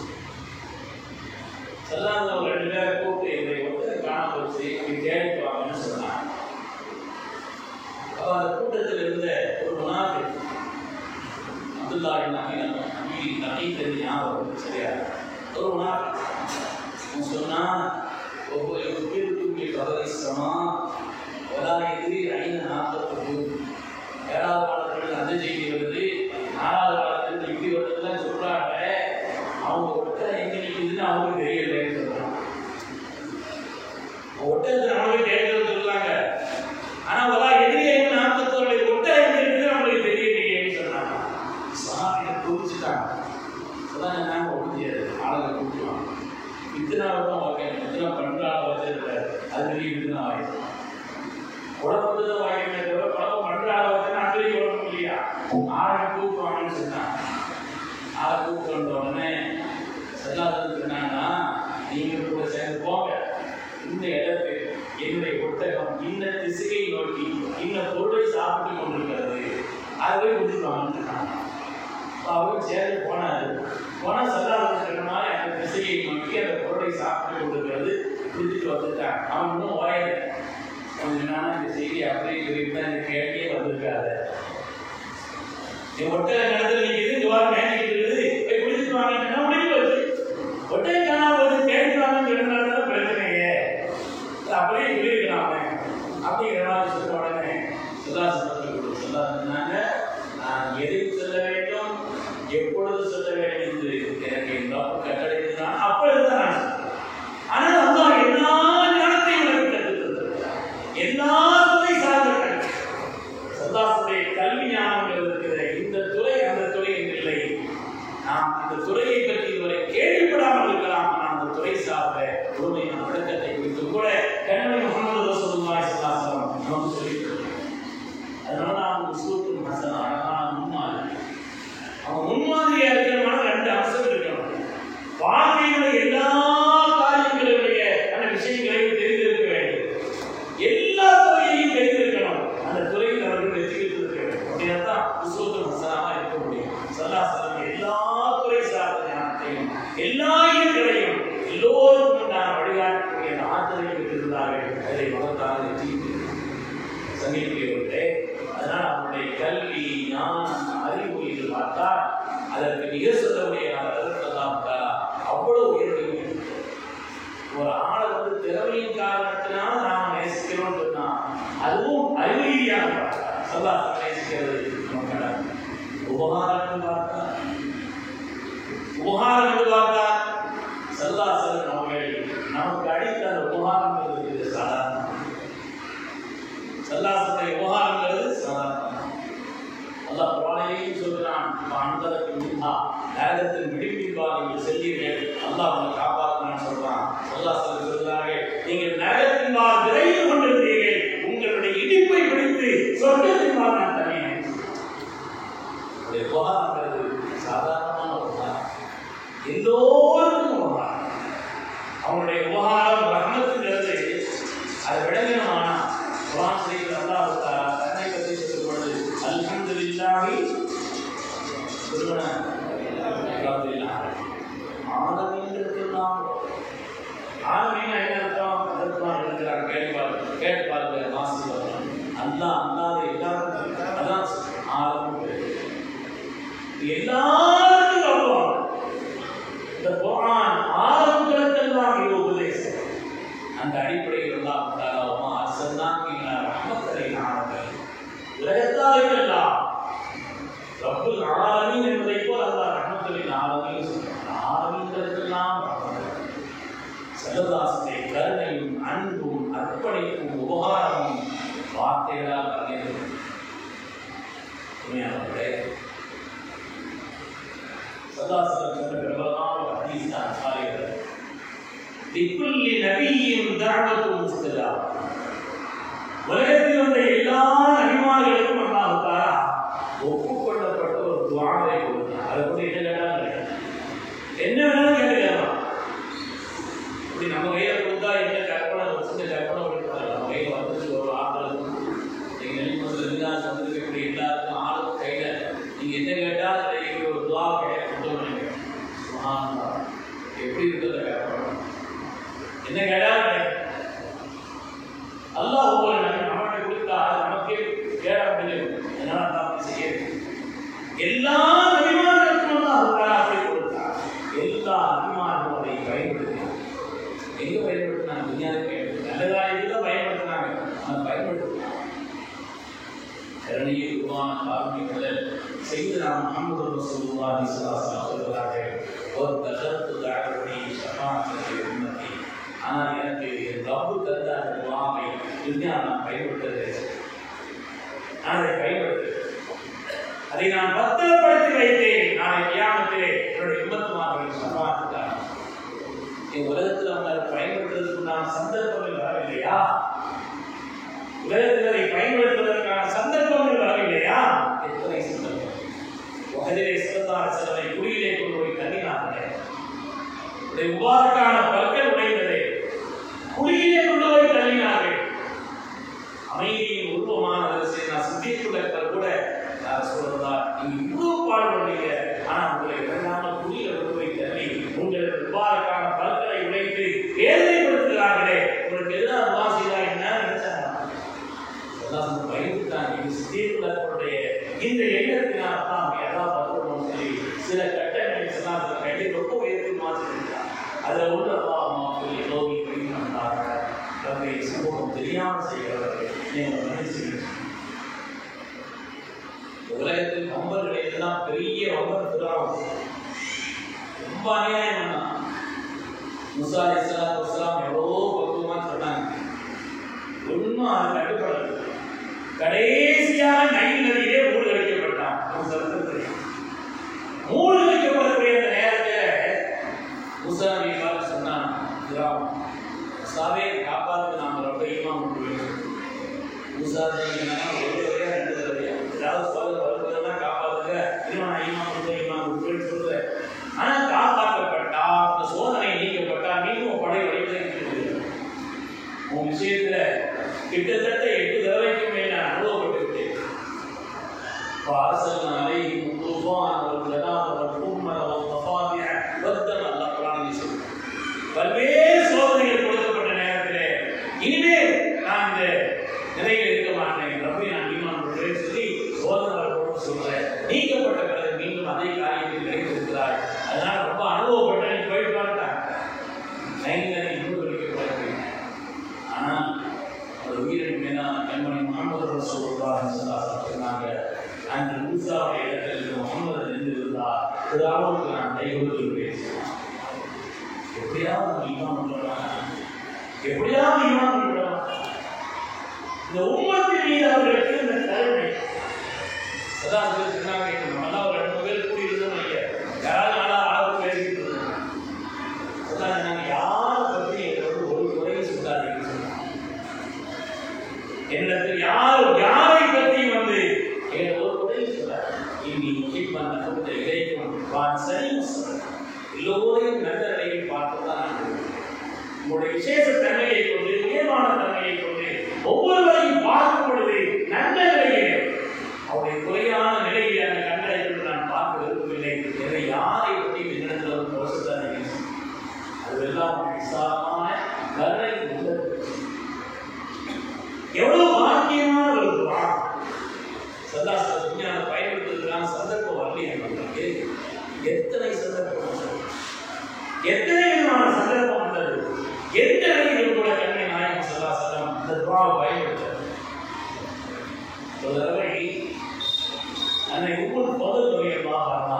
செல்லாத ஒரு 2 பேரை கூப்பிட்டு என்னுடைய ஒருத்தர் காணாம போச்சு அப்படி தேடிட்டு வாங்கன்னு சொன்னாங்க. அந்த கூட்டத்தில் இருந்த ஒரு முனாஃபிக் அப்துல்லா நபி தெரிஞ்ச ஞாபகம் சரியா ஒரு முனாஃபிக் சொன்னா ஒவ்வொரு உயிருக்கு கவரிசமா ஒலா எதிரி 540 ஏழாவது காலத்தில் அந்த செய்தி வருது, 4வது காலத்தில் இப்படி வருதுன்னு சொல்றாங்க. அவங்க ஒட்டை எங்க நிற்குதுன்னு அவங்களுக்கு தெரியலன்னு சொல்றாங்க. ஒட்டத்தை அவங்களுக்கு கேட்கறது சொல்றாங்க. ஆனா ஒலா எதிரி 540 ஒட்டை எங்க இருக்குது அவங்களுக்கு தெரியலையேன்னு சொன்னாங்க. சாமியை குறிச்சுட்டாங்க. அதான் நாங்கள் ஒன்றும் செய்யாது, ஆளுங்க கூப்பிடுவாங்க. இத்தனாவதும் வாய்க்கணும், இத்தனை பண்றாங்க வச்சிருக்காரு, அது வெளியே இத்தனை வாய்க்கும் உடம்பு தான் வாய்க்கணும். தவிர பழக்கம் பண்றாங்க வச்சுன்னா அன்றைக்கு உடம்பு இல்லையா ஆளை கூப்பிடுவாங்கன்னு சொன்னாங்க. ஆளை கூப்பிட்டு வந்த உடனே செல்லாதது சொன்னாங்கன்னா நீங்க கூட சேர்ந்து போங்க, இந்த இடத்துக்கு என்னுடைய ஒட்டகம் இந்த திசையை நோக்கி இந்த பொருளை சாப்பிட்டு கொண்டிருக்கிறது, அதை போய் கொடுத்துருவாங்கன்னு சொன்னாங்க. அவரும் சேர்ந்து போனாரு. போனால் செல்லாதது சொன்ன மாதிரி அந்த திசையை நோக்கி அந்த பொருளை சாப்பிட்டு கொண்டிருக்கிறது கொடுத்துட்டு வந்துட்டாங்க. அவன் இன்னும் ஓயல. கொஞ்சம் இந்த செய்தி அப்படியே சொல்லிட்டு இந்த கேள்வியே வந்திருக்காரு. ஒட்டை நடந்து நிற்குது, துவாரம் மேய்ச்சிட்டு இருக்குது, போய் குடிச்சிட்டு வாங்கினா முடிவு வச்சு ஒட்டை காணாம வந்து தேடிட்டு வாங்கன்னு சொன்னால்தான் பிரச்சனையே. அப்படியே சொல்லியிருக்கலாமே அப்படிங்கிற மாதிரி சொல்ல உடனே சொல்லாங்க, நான் எதை சொல்ல வேண்டும் எப்பொழுது சொல்ல வேண்டும் என்று எனக்கு இன்னும் கட்டளைதான் அப்பொழுதுதான் நான் சொன்னேன். ஆனால் அல்லாஹ் எல்லா ஞானத்தையும் எனக்கு கற்றுத் தந்திருக்கிறார். எல்லா துறை சார்ந்த கல்வி சல்லாசுடைய கல்வி ஞானம் இருக்கிற இந்த துறை அந்த துறை இல்லை. நாம் இந்த துறையை பற்றி இதுவரை கேள்விப்படாமல் இருக்கலாம். ஆனால் அந்த துறை சார்ந்த உண்மையான விளக்கத்தை குறித்து கூட கண்மணி முஹம்மது ரசூலுல்லாஹி ஸல்லல்லாஹு அலைஹி வஸல்லம் நமக்கு சொல்லியிருக்கிறார். அதனால நாம் உஸ்வத்துல் ஹஸனா அழகான முன்மாதிரி. அவன் முன்மாதிரியா இருக்கணும்னா 2 அம்சம் இருக்கணும். வாழ்க்கையில எல்லா காரியங்களுடைய அந்த விஷயங்களையும் தெரிந்திருக்க வேண்டும். எல்லா துறையையும் தெரிந்திருக்கணும். அந்த துறையில் அவர்கள் வெற்றி பெற்றிருக்க வேண்டும். அப்படின்னா தான் உஸ்வத்துல் ஹஸனாவா இருக்க முடியும். ஸல்லல்லாஹு அலைஹி வஸல்லம் எல்லா துறை சார்ந்த ஞானத்தையும் எல்லா இயல்களையும் எல்லோருக்கும் நான் வழிகாட்டக்கூடிய ஆற்றலை பெற்றிருந்தார்கள். அதை மகத்தான வெற்றி சங்கிலியவர்களே. அதனால் அவனுடைய கல்வி ஞானம் அறிவு என்று பார்த்தால் அதற்கு நிகர் சொல்லக்கூடிய அவ்வளவு உயர்வு. ஒரு ஆளை வந்து திறமையின் காரணத்தினால நாம் நேசிக்கிறோம் சொன்னா அதுவும் அறிவு ரீதியாக பார்த்தா சல்லாஹ் நேசிக்கிறது நமக்கு உபகாரம் பார்த்தா சல்லாஹ் சல்லல்லாஹு அலைஹி வஸல்லம் நமக்கு அடித்த அந்த உபகாரம் இருக்குது சாதாரண. சல்லாஹ்வுடைய உபகாரங்கிறது சாதாரண. அல்லாஹ் குர்ஆனிலேயும் சொல்றான், அந்தரக்கு மின்ஹா நரகத்தின் விடுவிப்பார் என்று செல்லீர்கள், அல்லாஹ் உங்களை காப்பாற்றுவான்னு சொல்றான். அல்லாஹ் சொல்கிறார்கள், நீங்கள் நரகத்தின் பால் விரைந்து கொண்டிருந்தீர்கள், உங்களுடைய இடிப்பை பிடித்து சொர்க்கத்தின் பால் நான் தனியேன். உபகாரங்கிறது சாதாரணமான உபகாரம், எல்லோருக்கும் உபகாரம். அவனுடைய உபகாரம் ரஹ்மத்துங்கிறது அதை விளங்கணுமானா குர்ஆன் ஷரீஃபில் அல்லாஹ் தன்னை பற்றி இல்லாமி ஆலமீன்களுக்கெல்லாம் ஆலமீன் என்ன அர்த்தம்? அதற்குலாம் இருக்கிறாங்க. கேட்டு பாருங்க வாசி அல்லாஹ் அல்லாத எல்லாருக்கும் அதான் ஆலமீன். எல்லாருக்கும் சொல்லுவாங்க. இந்த குர்ஆன் ஆலமீன்களுக்கெல்லாம் இது உபதேசம். அந்த அடிப்படையில் அல்லாஹ் தஆலா அர்சல்னாக இலா ரஹ்மத்தல் லில் ஆலமீன் உலகத்தாருக்கெல்லாம் ரப்புல் ஆலமீன் என்பதை போல அல்லாஹ் ரஹ்மத்தல் லில் ஆலமீன் சொல்றான். ஆலமீன்களுக்கெல்லாம் சல்லல்லாஹு கருணையும் அன்பும் அர்ப்பணிப்பும் உபகாரமும் வார்த்தைகளால் அறிந்தது. உண்மையானவர்களே, சல்லல்லாஹு சொன்ன பிரபலமான ஹதீஸ் தான் சாலிகள் லிக்குல்லி நபியின் தஅவத்து முஸ்தஜாப். உலகத்தில் வந்த எல்லா நபிமார்களுக்கும் அல்லாஹ் தஆலா ஒப்புக்கொள்ளப்பட்ட ஒரு துஆவை கொடுத்தார். அதை கூட என்ன வேணாலும் கேட்டுக்கலாம். இப்படி நம்ம கையில கொடுத்தா என்ன கற்பனை சின்ன கற்பனை கொடுத்தாரு. நம்ம கையில வந்துச்சு ஒரு ஆட்களுக்கும் நீங்க நெல்லிமத்தில் இருந்தால் வந்திருக்கக்கூடிய எல்லாருக்கும் ஆளுக்கும் கையில நீங்க என்ன கேட்டால் அதை ஒரு துவா கையில கொண்டு வரீங்க. எப்படி இருக்கிறத கற்பனை என்ன கேட்டால் அல்லாஹ் ஒவ்வொரு நமக்கு கொடுத்தா நமக்கே கேட முடியும். அதனால தான் செய்ய எல்லா நபிமார்களுக்கும் அல்லாஹ் அப்படி கொடுத்தார். எல்லா நபிமார்களும் அதை பயன்படுத்தினார். எங்க பயன்படுத்தினாங்க? துனியாவுக்கு நல்லதா இதுதான் பயன்படுத்தினாங்க. ஆனால் பயன்படுத்தினாங்க கருணையை உருவான காரணிகள் செய்து நாம் முஹம்மது ரசூலுல்லாஹி ஸல்லல்லாஹு அலைஹி வஸல்லம் சொல்கிறார்கள், ஒரு தகத்து தாழ்வுடைய ஷஃபாஅத்தை உம்மத்தி. ஆனால் எனக்கு என் ரப்பு தந்த அந்த துஆவை துனியா நான் பயன்படுத்துகிறேன். அதை பயன்படுத்துகிறேன். அதை நான் பத்திரப்படுத்தி வைத்தேன். நாளை கியாமத்திலே என்னுடைய உம்மத்துமார்களின் ஷஃபாஅத்துக்காக. என் உலகத்தில் அவங்க அதை பயன்படுத்துவதற்குண்டான சந்தர்ப்பங்கள் வரவில்லையா? உலகத்தில் அதை பயன்படுத்துவதற்கான சந்தர்ப்பங்கள் வரவில்லையா? எத்தனை சந்தர்ப்பம்! உஹதிலே ஸல்லல்லாஹு அலைஹி வஸல்லம் குழியிலே கொண்டு போய் தள்ளினார்களே, முபாரக்கான பற்கள் உடைந்ததே, குழியிலே கொண்டு போய் தள்ளினார்கள். அமைதியின் உருவமான சித்திக்குள்ளர்கள் கூட சொல்றதா நீங்க இவ்வளவு பாடுபடுறீங்க, ஆனா உங்களை வேண்டாமல் குழியில கொண்டு போய் தள்ளி உங்களுக்கு முபாரக்கான பற்களை உடைத்து வேதனைப்படுத்துகிறார்களே, உங்களுக்கு எதிராக வாசிதா என்ன நினைச்சாங்க? பயந்துட்டாங்க. சித்திக்குள்ளர்களுடைய இந்த எண்ணத்தினால் தான் ஏதாவது பருவம் சொல்லி சில கட்டங்களை சொன்னால் கட்டி ரொம்ப உயர்த்தி மாற்றிருக்கிறார். அதில் உள்ள லோகி வழிநடந்தாங்க. தன்னுடைய சமூகம் தெரியாமல் செய்கிறவர்கள் நீங்கள் நினைச்சுக்கிறீங்க. உலகத்தில் வம்பர்கள் எல்லாம் பெரிய வம்பர் திராவும் ரொம்ப அநியாயம் பண்ணான். முசா அலைஹிஸ்ஸலாத்து வஸ்ஸலாம் எவ்வளோ பக்குவமா சொன்னாங்க. ஒன்றும் அது கட்டுப்படல. கடைசியாக நைல் நதியிலே மூழ்கடிக்கப்பட்டான். மூழ்கடிக்கப்படக்கூடிய அந்த நேரத்தில் முசா நபி பார்த்து சொன்னான், முசாவே காப்பாற்று, நாம் ரொம்ப ஈமான் கொண்டு முசா ஒரு வரையா ரெண்டு வரையா ஏதாவது சொல்ல வருவதெல்லாம் காப்பாற்றுங்க, இன்னும் நான் ஈமான் கொடுத்து சொல்றேன். ஆனால் காப்பாற்றப்பட்டா அந்த சோதனை நீக்கப்பட்டா நீங்களும் படை வழிகளை உன் விஷயத்துல கிட்டத்தட்ட 8 தடவைக்கு மேல் நான் அனுபவப்பட்டு விட்டேன். அரசனாலே பல்வேறு சோதனைகள் கொடுக்கப்பட்ட நேரத்தில் இனிமேல் நான் இந்த நிலையில் இருக்க மாட்டேன், ரப்பை நான் ஈமான் கொள்கிறேன் சொல்லி சோதனை வரப்போது சொல்றேன். நீக்கப்பட்ட பிறகு மீண்டும் அதே காரியத்தில் கிடைத்திருக்கிறார். அதனால ரொம்ப அனுபவப்பட்ட நீ போயிட்டு பார்த்தாங்க இன்னும் கிடைக்கப்படவில்லை. ஆனால் ஒரு உயிரின் மேலான கண்மணி முஹம்மது ரசூலுல்லாஹி ஸல்லல்லாஹு அலைஹி வஸல்லம் சொன்னாங்க, அந்த மூசாவுடைய இடத்தில் முகமது நின்று இருந்தார், பிராவுக்கு நான் கை கொடுத்துருவேன். எப்படியாவது ஈமான் கொள்ளலாம், எப்படியாவது ஈமான் கொள்ளலாம். இந்த உம்மத்தின் மீது அவர்களுக்கு இந்த கருணை சதா சொன்னாங்க. நல்லா ஒரு 2 பேர் கூடியிருந்தோம் இல்லையா, யாராவது நாளா ஆளவு பேசிட்டு இருந்தாங்க. சொன்னாங்க, யாரை பற்றி எங்களுக்கு ஒரு குறையை சொல்லாதீங்க. என்னிடத்தில் யாரை பற்றி வந்து ஒரு குறையை சொல்லாது. இனி முக்கியமான நகத்தை இறைக்கும் சரியும் சொல்ல எல்லோரையும் நல்ல நிலையில் பார்த்துதான் உங்களுடைய விசேஷ தன்மையை கொண்டு உயர்வான தன்மையை கொண்டு ஒவ்வொருவரையும் பார்க்கும் பொழுது நல்ல நிலையிலே அவருடைய குறையான நிலை சந்தர்ப்பம், எத்தனை விதமான சந்தர்ப்பம் வந்தது. எந்த நிலையில் கூட கண்மை நாயகம் ஸல்லல்லாஹு அலைஹி வஸல்லம் இந்த துஆவை பயன்படுத்தார். ஒரு தடவை அன்னை உம்முல் ஃபதுல் ரலியல்லாஹு அன்ஹா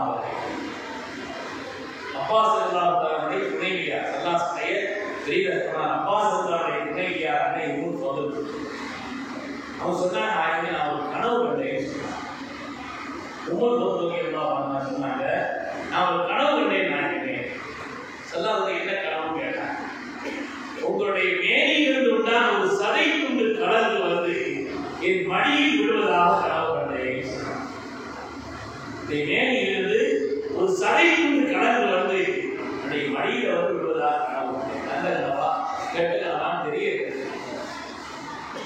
அப்பாஸ் ரலியல்லாஹு தஆலாவுடைய துணைவியார், ஸல்லல்லாஹுடைய பெரியவர் அப்பாஸ் ரலியல்லாஹுடைய துணைவியார் அன்னை உம்முல் ஃபதுல். அவங்க சொன்னாங்க, நாயகமே நான் ஒரு கனவு கண்டேன். உம்முல் ஃபதுல் ரலியல்லாஹு அன்ஹா சொன்னாங்க, நான் ஒரு கனவு கண்டேன் நாயகமே. ஸல்லல்லாஹு என்ன கனவு கேட்டாங்க. உங்களுடைய மேனியிலிருந்து உண்டான ஒரு சதை துண்டு கடந்து வந்து என் மடியில் விழுவதாக கனவு கண்டேன். மேனியிலிருந்து ஒரு சதை துண்டு கடந்து வந்து என்னுடைய மடியில வந்து விழுவதாக கனவு கண்டேன். நல்ல கனவா கெட்ட கனவான்னு தெரியுது.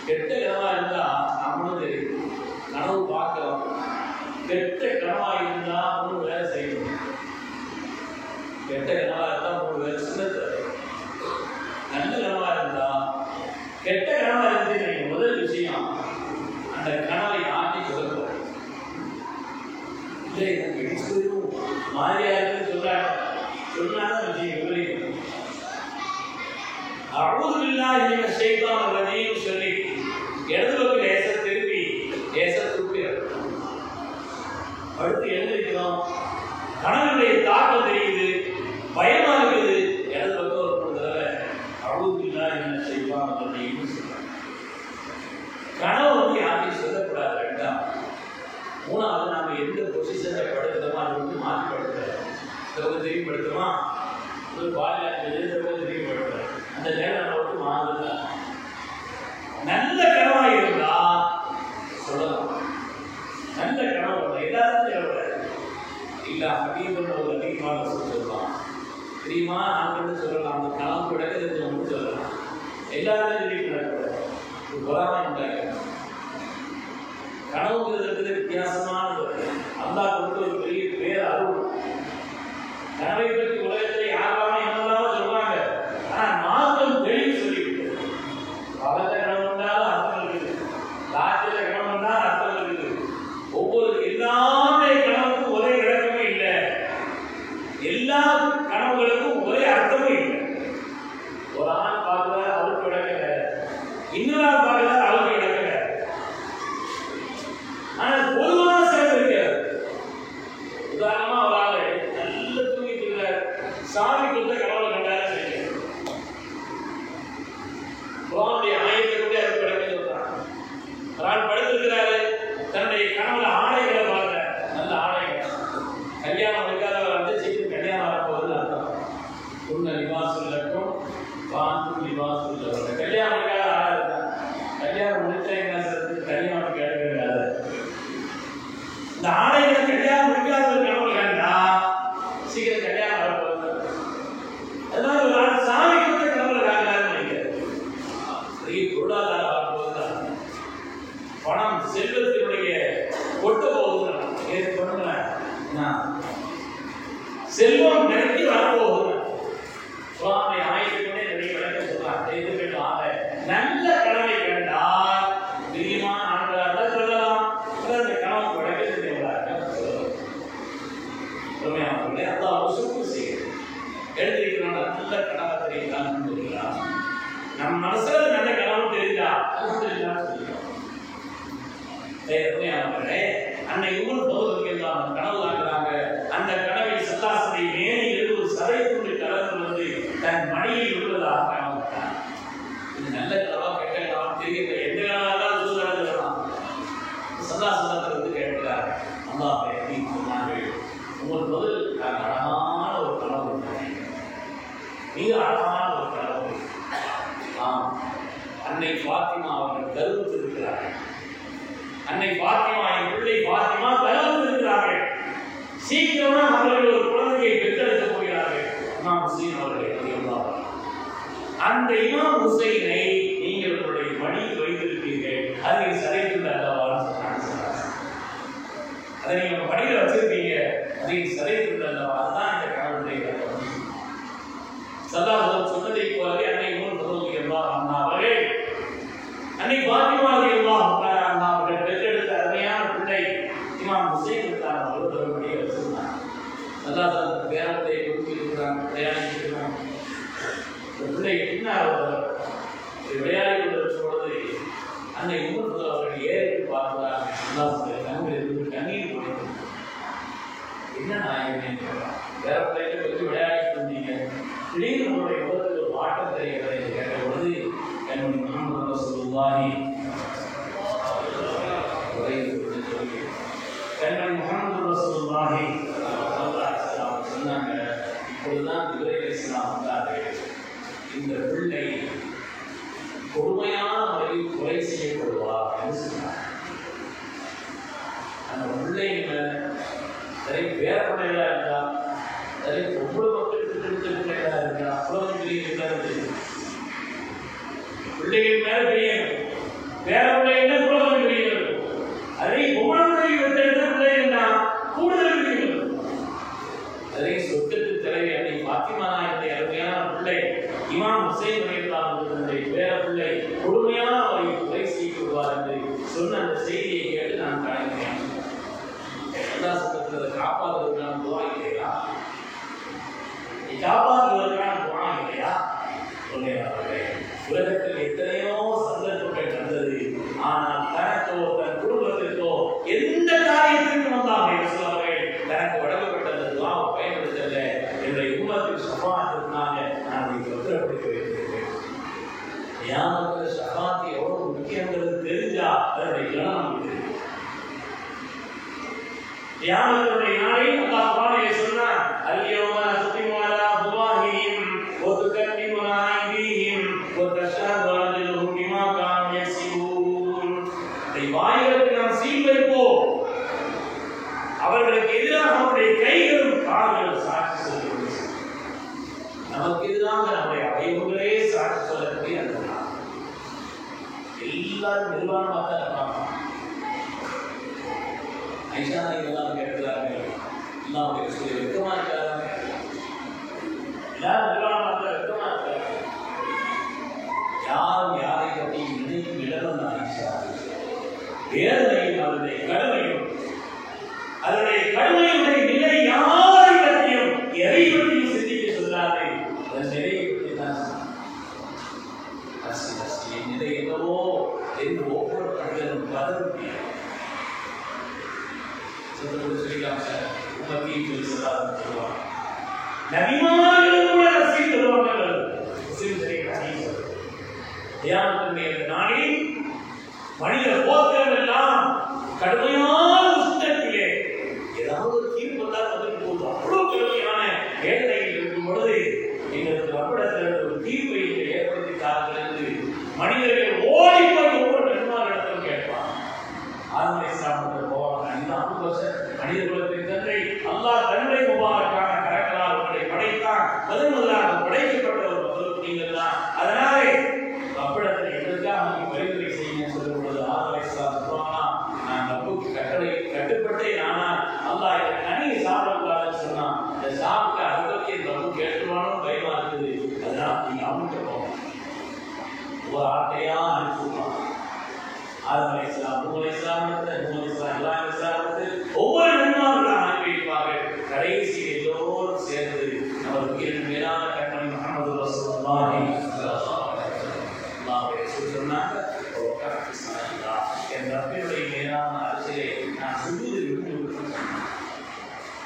கெட்ட கனவா இருந்தா நம்மளும் தெரியும், கனவு பார்க்கலாம். கெட்ட கனவா இருந்தா ஒன்றும் வேலை செய்யணும். கெட்ட கனவா இருந்தா ஒரு வேலை சின்னது. நல்ல கனவா இருந்தா, கெட்ட கனவா இருந்து முதல் விஷயம் அந்த கனவை ஆட்டி சொல்லக்கூடாது. இல்லை எனக்கு மாதிரியா இருந்து சொல்றாங்க, சொன்னாதான் விஷயம் விவரிக்கணும். அஊது பில்லாஹி மினஷ் ஷைத்தானிர் ரஜீம் சொல்லி இடது பக்கம் லேச திருப்பி லேச துப்பி அடுத்து எழுந்திருக்கிறோம். கனவுடைய தாக்கம் தெரியுது, பயமா இருக்குது. இடது பக்கம் ஒரு தடவை அஊது பில்லாஹி மினஷ் ஷைத்தானிர் ரஜீம் சொல்றாங்க. கனவு வந்து யாரையும் சொல்லக்கூடாது. வேண்டாம். மூணாவது நாம எந்த பொசிஷன்ல படுக்கிறோமோ அதை வந்து மாற்றி படுத்துறோம். திரும்பி படுத்துமா, ஒரு பாலியல் திரும்பி படுத்துறோம். அந்த நேரம் நம்ம வந்து மாறுதல். நல்ல கனவா இருந்தா சொல்லலாம். நல்ல கனவு எல்லாரும் தேவைப்படாது. இல்ல ஹபீபுன்னு ஒரு அதிகமான சொல்லலாம். தெரியுமா நாங்கள் சொல்லலாம். அந்த கனவு விடக்கு சொல்லலாம். எல்லாரும் சொல்லிக்கூடாது. ஒரு பொறாமை உண்டாக்கணும். கனவுங்கிறது வித்தியாசமானது. அல்லாஹ் கொடுத்த ஒரு பெரிய பேர் அருள். கனவை பற்றி உலகத்தில் யாராவது என்னெல்லாம் சொல்றாங்க, ஆனா நாங்கள் தெளிவு சொல்லிவிட்டு பகல கனவு இருந்தாலும் அர்த்தம் இருக்குது, ராத்திரில கனவு இருந்தாலும் அர்த்தம் இருக்குது. ஒவ்வொரு எல்லாமே கனவுக்கும் ஒரே விளக்கமே இல்லை. எல்லா கனவுகளுக்கும் ஒரே அர்த்தமும் இல்லை. ஒரு ஆண் பார்க்கிறார், அவருக்கு விளக்கல. இன்னொரு ஆள் பார்க்கிறார், அவருக்கு விளக்கல. ஆனால் பொதுவான சேர்ந்து இருக்கிறது. உதாரணமா ஒரு ஆளு நல்ல தூங்கிட்டு இருக்கிறார், சாமி கொடுத்த கனவுல கண்டாரு. குர்ஆனுடைய ஆயத்தை கூட அவர் படுக்க சொல்றாங்க. ஒரு ஆள் படுத்திருக்கிறாரு, தன்னுடைய கனவுல ஆடைகளை பார்க்க, நல்ல ஆடைகள். கல்யாணம் இருக்காதவர் வந்து சீக்கிரம் கல்யாணம் வரப்போகுது அர்த்தம். உன்ன லிபாசுல் லக்கும் வாந்தும் லிபாசுல் லக்கும். கல்யாணம் இருக்காத ஆடை இருக்கா, கல்யாணம் முடிச்சா என்ன சொல்றது, கல்யாணம் கேட்கறாரு. இந்த ஆடைகளை கல்யாணம் முடிக்காத கனவு கண்டா சீக்கிரம் கல்யாணம் வரப்போகுது. அதனால ஒரு ஆள் சாமி கொடுத்த கனவுல காண்கிறாருன்னு நினைக்கிறார். பெரிய பொருளாதார வரப்போகுது, பணம் செல்வத்தினுடைய கொட்ட போகுது. ஏது பண்ணுங்களேன், செல்வம் நிறைய வரப்போகுது. குர்ஆனுடைய ஆயத்துக்குள்ளே நிறைய விளக்கம் சொல்றாங்க. இது ஆக நல்ல கனவை கண்டால் தெரியுமா ஆண்களாக சொல்லலாம். அந்த கனவு விளக்கத்தை உண்மையானவர்களே அல்லாஹ் சுக்கு செய்கிறது. எழுதியிருக்கிறோம் நல்ல கனவை தெரியுதான்னு சொல்லிக்கலாம். நம் மனசுல நல்ல கனவு தெரியுதா அல்ஹம்துலில்லாஹ் சொல்லிக்கலாம். உண்மையானவர்களே அன்னை உம்முல் ஃபதுல் கனவு காண்கிறாங்க. அந்த கனவில் ஸல்லல்லாஹு மேனியில் ஒரு சதை துண்டு கலந்து வந்து தன் மடியில் விழுவதாக கனவு கண்டார். இது நல்ல கனவா கெட்ட கனவா தெரியல. எந்த கனவா இருந்தாலும் சொல்லலாம். ஸல்லல்லாஹு வந்து கேட்கிறார், அல்லாஹ் எப்படி சொன்னார்கள். உங்கள் பதில் அழகான ஒரு கனவு, மிக அழகான ஒரு கனவு. அன்னை ஃபாத்திமா அவர்கள் கருவுற்றிருக்கிறார்கள். அன்னை ஃபாத்திமா, என் பிள்ளை ஃபாத்திமா கருவுற்றிருக்கிறார்கள். சீக்கிரமா அவர்கள் ஒரு குழந்தையை பெற்றெடுக்க போகிறார்கள். இமாம் ஹுசைன் அவர்கள். அந்த இமாம் ஹுசைனை நீங்கள் உங்களுடைய மடியில் வைத்திருப்பீர்கள். அதை சதைத்துள்ள அல்லவான்னு சொன்னாங்க. அதை நீங்க மடியில் வச்சிருப்பீங்க, அதை சதைத்துள்ள அல்லவா. அதுதான் இந்த கனவுடைய ஸல்லல்லாஹு சொன்னதை போலவே அன்னை உம்முல் ஃபதுல் ரலியல்லாஹு அன்ஹா அவர்கள் அன்னை ஃபாத்திமா ரலியல்லாஹு அன்ஹா அவர்கள் பெற்றெடுத்த அருமையான பிள்ளை இமாம் ஹுசைன் அவர்கள் மறுபடியும் வச்சிருந்தாங்க. ஸல்லல்லாஹு பேரத்தை கண்ணீர் என்ன நாயகனே வேற பிள்ளைகளை வச்சு விளையாடிட்டு இருந்தீங்க, திடீர்னு உங்களுடைய உலகத்தில் ஒரு மாற்றம் தெரிகிறதை கேட்ட பொழுது என்னுடைய முகமது ரசூலுல்லாஹி என்னுடைய முகமது ரசூலுல்லாஹி சொன்னாங்க, இப்பொழுதுதான் ஜிப்ரீல் அலைஹிஸ்ஸலாம் வந்தார்கள், இந்த பிள்ளை கொடுமையான முறையில் கொலை செய்யப்படுவார் என்று சொன்னார். அந்த பிள்ளைங்க சரி வேற பிள்ளைகளா இருந்தா சரி ஒவ்வொரு மக்களுக்கு பிடித்த பிள்ளைகளா இருந்தா அவ்வளவு பெரிய பிள்ளைகள் மேல பெரிய வேற பிள்ளைகள் குழந்தை பெரிய அதே ஒவ்வொரு பிள்ளைகள்னா கூடுதல் பெரிய அதே சொத்துக்கு தலைவி அன்னை பாத்திமா நாயகத்தை அருமையான பிள்ளை இமாம் ஹுசைன் ரலியல்லாஹு வேற பிள்ளை கொடுமையான முறையில் கொலை செய்யப்படுவார் என்று சொன்ன அந்த செய்தியை கேட்டு நான் கலங்கினேன். காப்பாற்றுவதற்கான துவா இல்லையா? காப்பாற்றுவதற்கான துவா இல்லையா? உலகத்தில் எத்தனையோ சந்தர்ப்பங்கள் நடந்தது, ஆனால் தனக்கோ தன் குடும்பத்திற்கோ எந்த காரியத்திற்கும் வந்தார்கள் சொல்வார்கள், தனக்கு வழங்கப்பட்ட துவாவை பயன்படுத்தல என்னுடைய உம்மத்தின் ஷஃபாஅத்திற்காக நான் இதை பத்திரப்படுத்தி வைத்திருக்கிறேன். யாருக்கு ஷஃபாஅத் எவ்வளவு முக்கியங்கிறது தெரிஞ்சா அதனுடைய கவனம் இருக்குது. கியாமத்துடைய நாளில் அல்லாஹ் குர்ஆனிலே சொன்னார், அல்-யௌம நக்திமு அலா அஃவாஹிஹிம் வ துகல்லிமுனா ஐதீஹிம் வ தஷ்ஹது அர்ஜுலுஹும் பிமா கானூ யக்ஸிபூன். வாய்களுக்கு நாம் சீல் வைப்போம், அவர்களுக்கு எதிராக நம்முடைய கைகளும் கால்களும் சாட்சி சொல்லும். நமக்கு எதிராக நம்முடைய அவயவங்களே சாட்சி சொல்லக்கூடிய அந்த நாள் எல்லாரும் நிர்வாணமாக தான் இருப்பாங்க. ஐஷா இதெல்லாம் கேட்கிறாங்க, எல்லாம் சொல்லி வெக்கமா இருக்கிறாங்க, எல்லாரும் நிர்வாணமாக வெக்கமா இருக்கிறாங்க. யாரும் யாரை பற்றி நினைக்கும் இடம் ஐஷா வேதனையும் அதனுடைய கடுமையும் அதனுடைய கடுமையுடைய நிலை யாரை பற்றியும் எதை பற்றியும் சிந்திக்க சொல்லாது. அதன் நிலையை பற்றி தான் என் நிலை என்னவோ என்று ஒவ்வொரு மனிதனும் பதவி சொல்லிக்கலாம் சார். உமத்தையும் சொல்லி சொல்லாதுன்னு சொல்லுவாங்க. நபிமார்களும் கூட ரசீது தருவார்கள். தியானத்தினுடைய நாளில் மனித கோத்திரம் எல்லாம் கடுமையான உஷ்ணத்திலே ஏதாவது ஒரு தீர்ப்பு வந்தால் அதற்கு போது அவ்வளவு கடுமையான வேதனையில் இருக்கும் பொழுது எங்களுக்கு வப்பிடத்தில் ஒரு தீர்ப்பை ஏற்படுத்தித்தார்கள் என்று மனிதர்கள் ஓடி போய் ஒவ்வொரு நன்மாரிடத்திலும் கேட்பார். ஆறுமுறை சாப்பிட்டு போவாங்க. மனித குலத்தின் தந்தை அல்லாஹ் தன்னுடைய முபாரக்கான கரங்களால் உங்களை படைத்தான். முதலாக படைக்கப்பட்ட ஒரு மகளுக்கு நீங்கள் தான். அதனாலே வப்பிடத்தில் எங்களுக்காக நீங்க பரிந்துரை செய்ய சொல்லும் பொழுது ஆறுமுறை சாப்பிடுவாங்கன்னா நான் தப்புக்கு கட்டுப்பட்டே நானா அல்லாஹ் இதை கனியை சாப்பிடக்கூடாதுன்னு சொன்னா இந்த சாப்பிட்டு அதுக்கு என் தப்பு கேட்டுருவானு பயமா இருக்குது. அதனால நீங்க அவங்கள்ட்ட போங்க. ஒரு ஆட்டையா அனுப்பிடுவாங்க. ஆறுமுறை இஸ்லாம், மூலை இஸ்லாம், எல்லாம் இஸ்லாம் ஒவ்வொரு நன்மார்களாக அனுப்பி வைப்பார்கள். கடைசி எல்லோரும் சேர்ந்து நமது உயிரின் மேலான கண்மணி முஹம்மது ரசூலுல்லாஹி சொன்னாங்க, என் ரப்பினுடைய மேலான அரசியலை நான் சுஜூதில்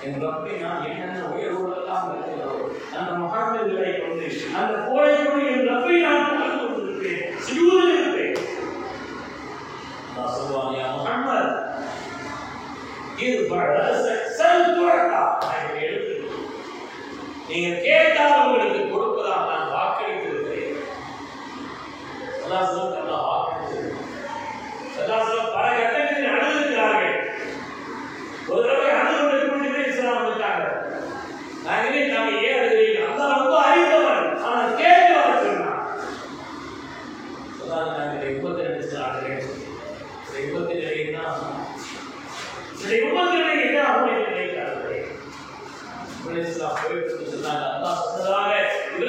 என் ரப்பை நான் என்னென்ன உயர்வுகளெல்லாம் இருக்கிறதோ அந்த முஹம்மதுகளை கொண்டு அந்த கோழையோடு என் ரப்பை நான் புகழ்ந்து கொண்டிருப்பேன், சுஜூதில் இருப்பேன். அல்லாஹ் சொல்வான், யா முஹம்மத் நீங்க கேட்டால் உங்களுக்கு கொடுப்பதாக நான் வாக்களித்திருக்கிறேன். பல கட்டங்களில் அணுகிறார்கள். ஒரு தடவை அணுகுவதற்கு முன்னே இஸ்லாம் வந்துட்டாங்க. நாங்கள் ஏன் அழுகிறீங்க? அந்த ரொம்ப அறிந்தவர், ஆனால் கேட்டு வர சொன்னார். நாங்கள் 22 ஆண்டுகள் 22 என்ன அப்படி நினைக்கிறார்கள். இஸ்லாம் போயிட்டு சொன்னாங்க, அல்லாஹ் சொன்னதாக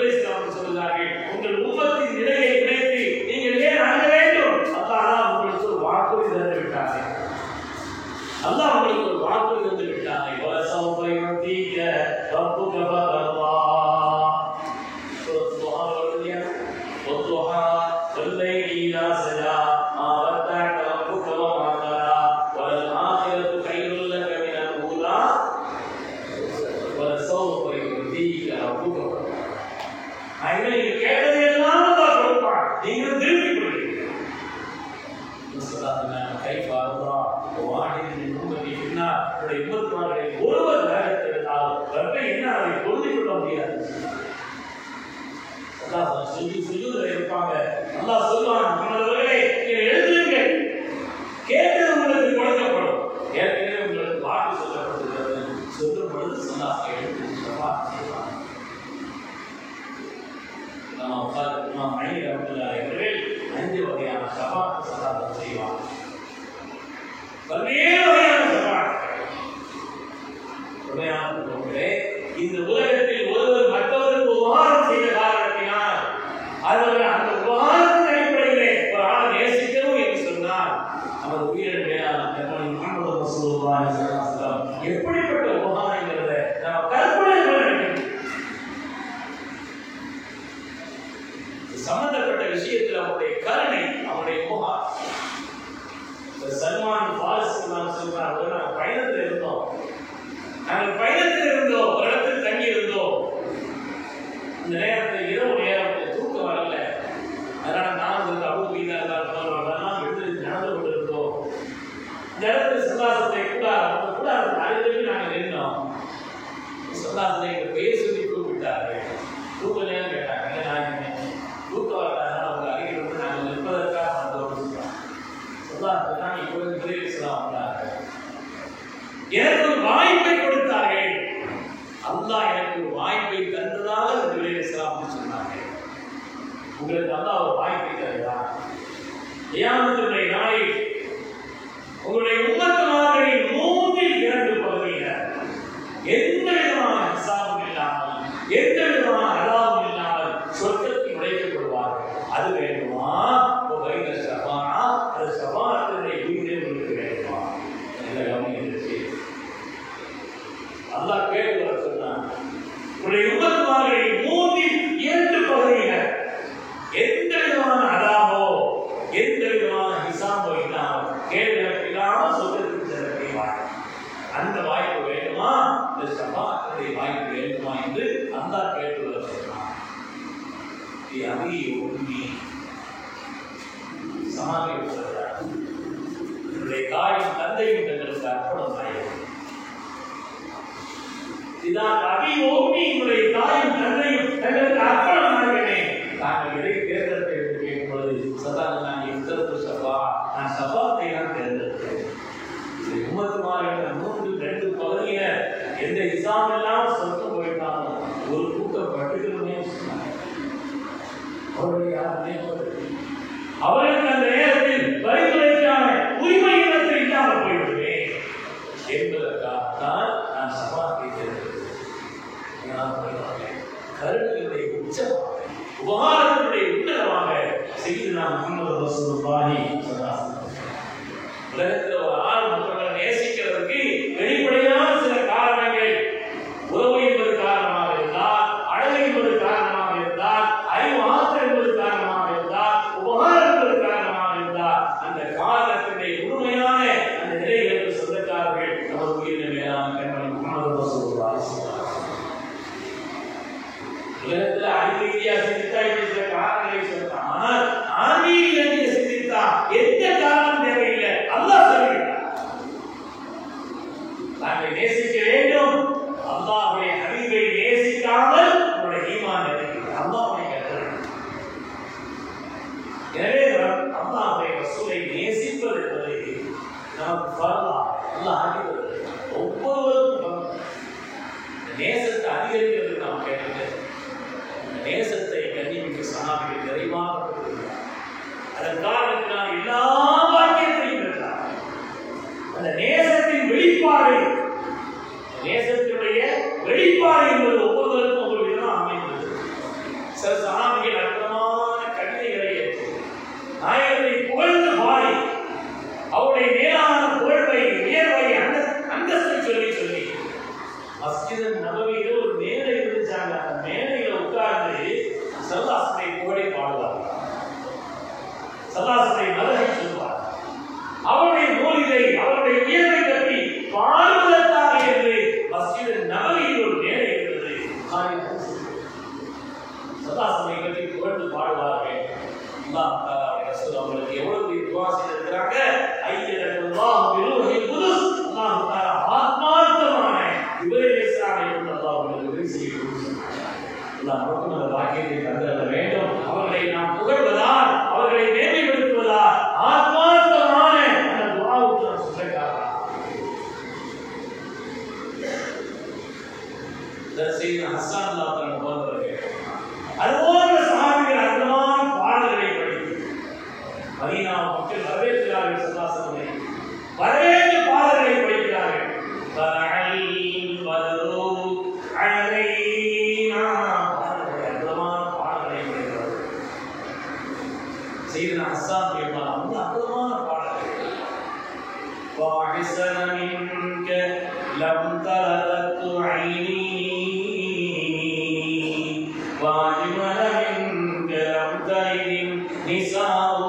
இஸ்லாம் சொல்லுகிறார்கள், உங்கள் உம்மத்தின் நிலையை நினைத்து நீங்கள் ஏன் அணுக வேண்டும்? அல்லாஹ் உங்களுக்கு ஒரு வாக்குறுதி தர நீங்க கேட்டது எல்லாம் அல்லாஹ் கொடுப்பான். நீங்க திருப்பி கொடுங்க. கைஃப அர்தா வாஹிதின் உம்மதி ஃபின்னா உம்மத்துமார்களை ஒருவர் நரகத்தில் இருந்தால் ரப்பை என்ன அதை பொருந்தி கொள்ள முடியாது. அல்லாஹ் சுஜூதுல இருப்பாங்க. அல்லாஹ் சொல்வான், முன்னவர்களே நீங்கள் எழுதுங்கள், கேட்டது உங்களுக்கு கொடுக்கப்படும். ஏற்கனவே உங்களுக்கு வாக்கு சொல்லப்பட்டிருக்கிறது. சொல்லும் பொழுது அல்லாஹ் எழுதி ஷஃபாஅத் செய்வான். நம்ம உட்கார்ந்து மணி ரஹ்மத்துல்லாஹி அவர்கள் 5 வகையான ஷஃபாஅத் சலாத் செய்வாங்க. பல்வேறு வகையான ஷஃபாஅத். உண்மையானவர்களே, இந்த உலகத்தில் ஒருவர் மற்றவருக்கு உபகாரம் செய்த காரணத்தினால் அவர் அந்த உபகாரத்தின் அடிப்படையிலே ஒரு ஆளை நேசிக்கணும் என்று சொன்னால் அவர் உயிரின் மேலான பெருமாள் முஹம்மது ரசூலுல்லாஹி ஸல்லல்லாஹு அலைஹி வஸல்லம் எப்படிப்பட்ட உபகாரங்கிறத நாம் கற்பனை பண்ண வேண்டும். சம்பந்தப்பட்ட விஷயத்தில் அவருடைய கருணை, அவருடைய உபகாரம். சல்மான் ஃபாரிஸ் சொல்றாங்க, நாங்கள் பயணத்தில் இருந்தோம், ஒரு இடத்தில் தங்கி இருந்தோம். இந்த நேரத்தில் இரவு நேரம் தூக்கம் வரல. அதனால நான் அபு வீரர்களெல்லாம் எழுந்து நடந்து கொண்டிருந்தோம். இந்த இடத்துல சல்லாசத்தை கூட அருகில் நாங்கள் நின்றோம். சல்லாசத்தை பேர் சொல்லி கூப்பிட்டார்கள். தூக்கம் நேரம் கேட்டாங்க. நான் தூக்கம் வரல, அவங்க அருகில் வந்து நாங்கள் நிற்பதற்காக வந்தோம். சல்லாசத்தான் இப்போது பேசலாம் வந்தார்கள். எனக்கு ஒரு வாய்ப்பை கொடுத்தார்கள். அல்லாஹ் எனக்கு ஒரு வாய்ப்பை தந்ததாக சொன்னார்கள். உங்களுக்கு அல்லாஹ் ஒரு வாய்ப்பை தருகிறார். கியாமத்துடைய நாளில் உங்களுடைய உம்மத்துமார்களின் 3/2 பகுதியினர் எந்த விதமான ஹிசாபும் இல்லாமல், எந்த விதமான அலாவும் இல்லாமல் சொர்க்கத்தில் நுழைக்கப்படுவார்கள். அது வேண்டுமா? அது ஷஃபாஅத்துடைய உயிரை உங்களுக்கு வேண்டுமா? அல்லாஹ் கேட்கிறார். சொன்னான், உங்களுடைய உம்மத்துமார்களின் 3/2 பகுதியினர் எந்த விதமான அதாபோ, எந்த விதமான ஹிசாபோ இல்லாமல், கேள்வி இல்லாமல் சொர்க்கத்துக்கு செல்லப்படுவார். அந்த வாய்ப்பு வேண்டுமா? இந்த ஷஃபாஅத்துடைய வாய்ப்பு வேண்டுமா என்று அல்லாஹ் கேட்கிறார். சொன்னான், அபி உம்மி சமாதி சொல்றார், என்னுடைய தாயும் தந்தையும் எங்களுக்கு அர்ப்பணம் ஆகிறது. இதான் அபி உம்மி, என்னுடைய தாயும் தந்தையும் எங்களுக்கு அர்ப்பணம் ஆகிறேன். நாங்கள் எதை தேர்ந்தெடுக்க என்று கேட்கும் பொழுது சதான் நான் நான் ஷஃபாஅத்தை தான் தேர்ந்தெடுத்தேன். உம்மத்துமார்களின் 3/2 பகுதியினர் எந்த ஹிசாப் இல்லாமல் சொர்க்கம் போயிட்டாலும் ஒரு கூட்டம் பட்டுக்கிறோமே சொன்னாங்க. அவர்களுக்கு அந்த நேரத்தில் பரிந்துரைக்கான உரிமை இடத்தில் இல்லாமல் போய்விடுவேன் என்பதற்காகத்தான் நான் ஷஃபாஅத்தை தேர்ந்தெடுத்தேன். கருணையுடைய உச்சமாக, உபகாரத்தினுடைய உன்னதமாக செய்து நாம் முஹம்மது ரசூலுல்லாஹி ஸல்லல்லாஹு அலைஹி வஸல்லம் உலகத்தில் ஒரு ஆள் மற்றவர்களை நேசிக்கிறதுக்கு வெளிப்படையான சில காரணங்கள், உறவு என்பது காரணமாக இருந்தால், அழகு என்பது காரணமாக இருந்தால், அறிவு ஆற்றல் என்பது காரணமாக இருந்தால், உபகாரம் என்பது காரணமாக இருந்தால், அந்த காரணத்தினுடைய முழுமையான அந்த நிலைகளுக்கு சொந்தக்காரர்கள் நமது உயிரின மேலான கண்மணி முஹம்மது ரசூலுல்லாஹி ஸல்லல்லாஹு அலைஹி வஸல்லம். உலகத்தில் அறிவு ரீதியாக சிந்தித்தா இப்படி சில காரணங்களை சொன்னால், ஆன்மீக சிந்தித்தா எந்த காரணம் தேவையில்லை. அல்லாஹ் சொல்கிறார், நாங்கள் நேசிக்க வேண்டும். அல்லாஹ்வுடைய ஹபீபை நேசிக்காமல் நம்முடைய ஈமான் இருக்கிறது. அல்லாஹ்வுடைய கட்டளை. எனவே அல்லாஹ்வுடைய ரசூலை நேசிப்பது என்பதை நமக்கு ஃபர்லா அல்லாஹ் ஆக்கியது. ஒவ்வொருவருக்கும் நேசத்தை அதிகரிக்கிறது நாம் கேட்கிறது. நேசத்தை கண்ணிமிக்க சஹாபிகள் நிறைவாக பெற்றிருக்கிறார். அதன் காரணத்தினால் எல்லா பாக்கியத்தையும் பெற்றார். அந்த நேசத்தின் வெளிப்பாடு, நேசத்தினுடைய வெளிப்பாடு என்பது ஒவ்வொருவருக்கும் ஒரு விதமாக அமைந்தது. சில சஹாபிகள் அற்புதமான கவிதைகளை ஏற்று நாயகத்தை புகழ்ந்து பாடி அவருடைய மேலான புகழ்வை, உயர்வை, அந்தஸ்தை சொல்லி சொல்லி மஸ்ஜித் நபவியில ஒரு மேடை இருந்துச்சாங்க. அந்த மேடையில உட்கார்ந்து சல்லாசனை புகழை பாடுவார், சல்லாசனை மதகை சொல்வார். அவருடைய மோலிதை, அவருடைய உயர்வை பற்றி பாடுவதற்காக என்று மஸ்ஜித் நபவியில் ஒரு மேடை இருந்தது. சல்லாசனை நமக்கும் அந்த பாக்கியத்தை தந்திட வேண்டும். அவர்களை நாம் புகழ்வதால், அவர்களை மேன்மைப்படுத்துவதால் ஆத்மார்த்தமான அந்த துஆவுக்கு நாம் சொந்தக்காரர். செய்த ஹஸ்ஸான் ரலியல்லாஹு போன்றவர்கள் அதுபோன்ற சஹாபிகள் அற்புதமான பாடல்களை படித்து மதீனா மக்கள் வரவேற்கிறார்கள். ஸல்லல்லாஹு வரவேற்று பாடல்களை படிக்கிறார்கள். அற்புதமான பாடல்களை படிக்கிறார்கள். செய்த ஹஸ்ஸான் ரலியல்லாஹு அற்புதமான பாடல்கள். وَأَحْسَنَ مِنْكَ لَمْ تَرَدَتْ عَيْنِي وَأَجْمَلَ مِنْكَ لَمْ تَلِدِ النِّسَاءُ.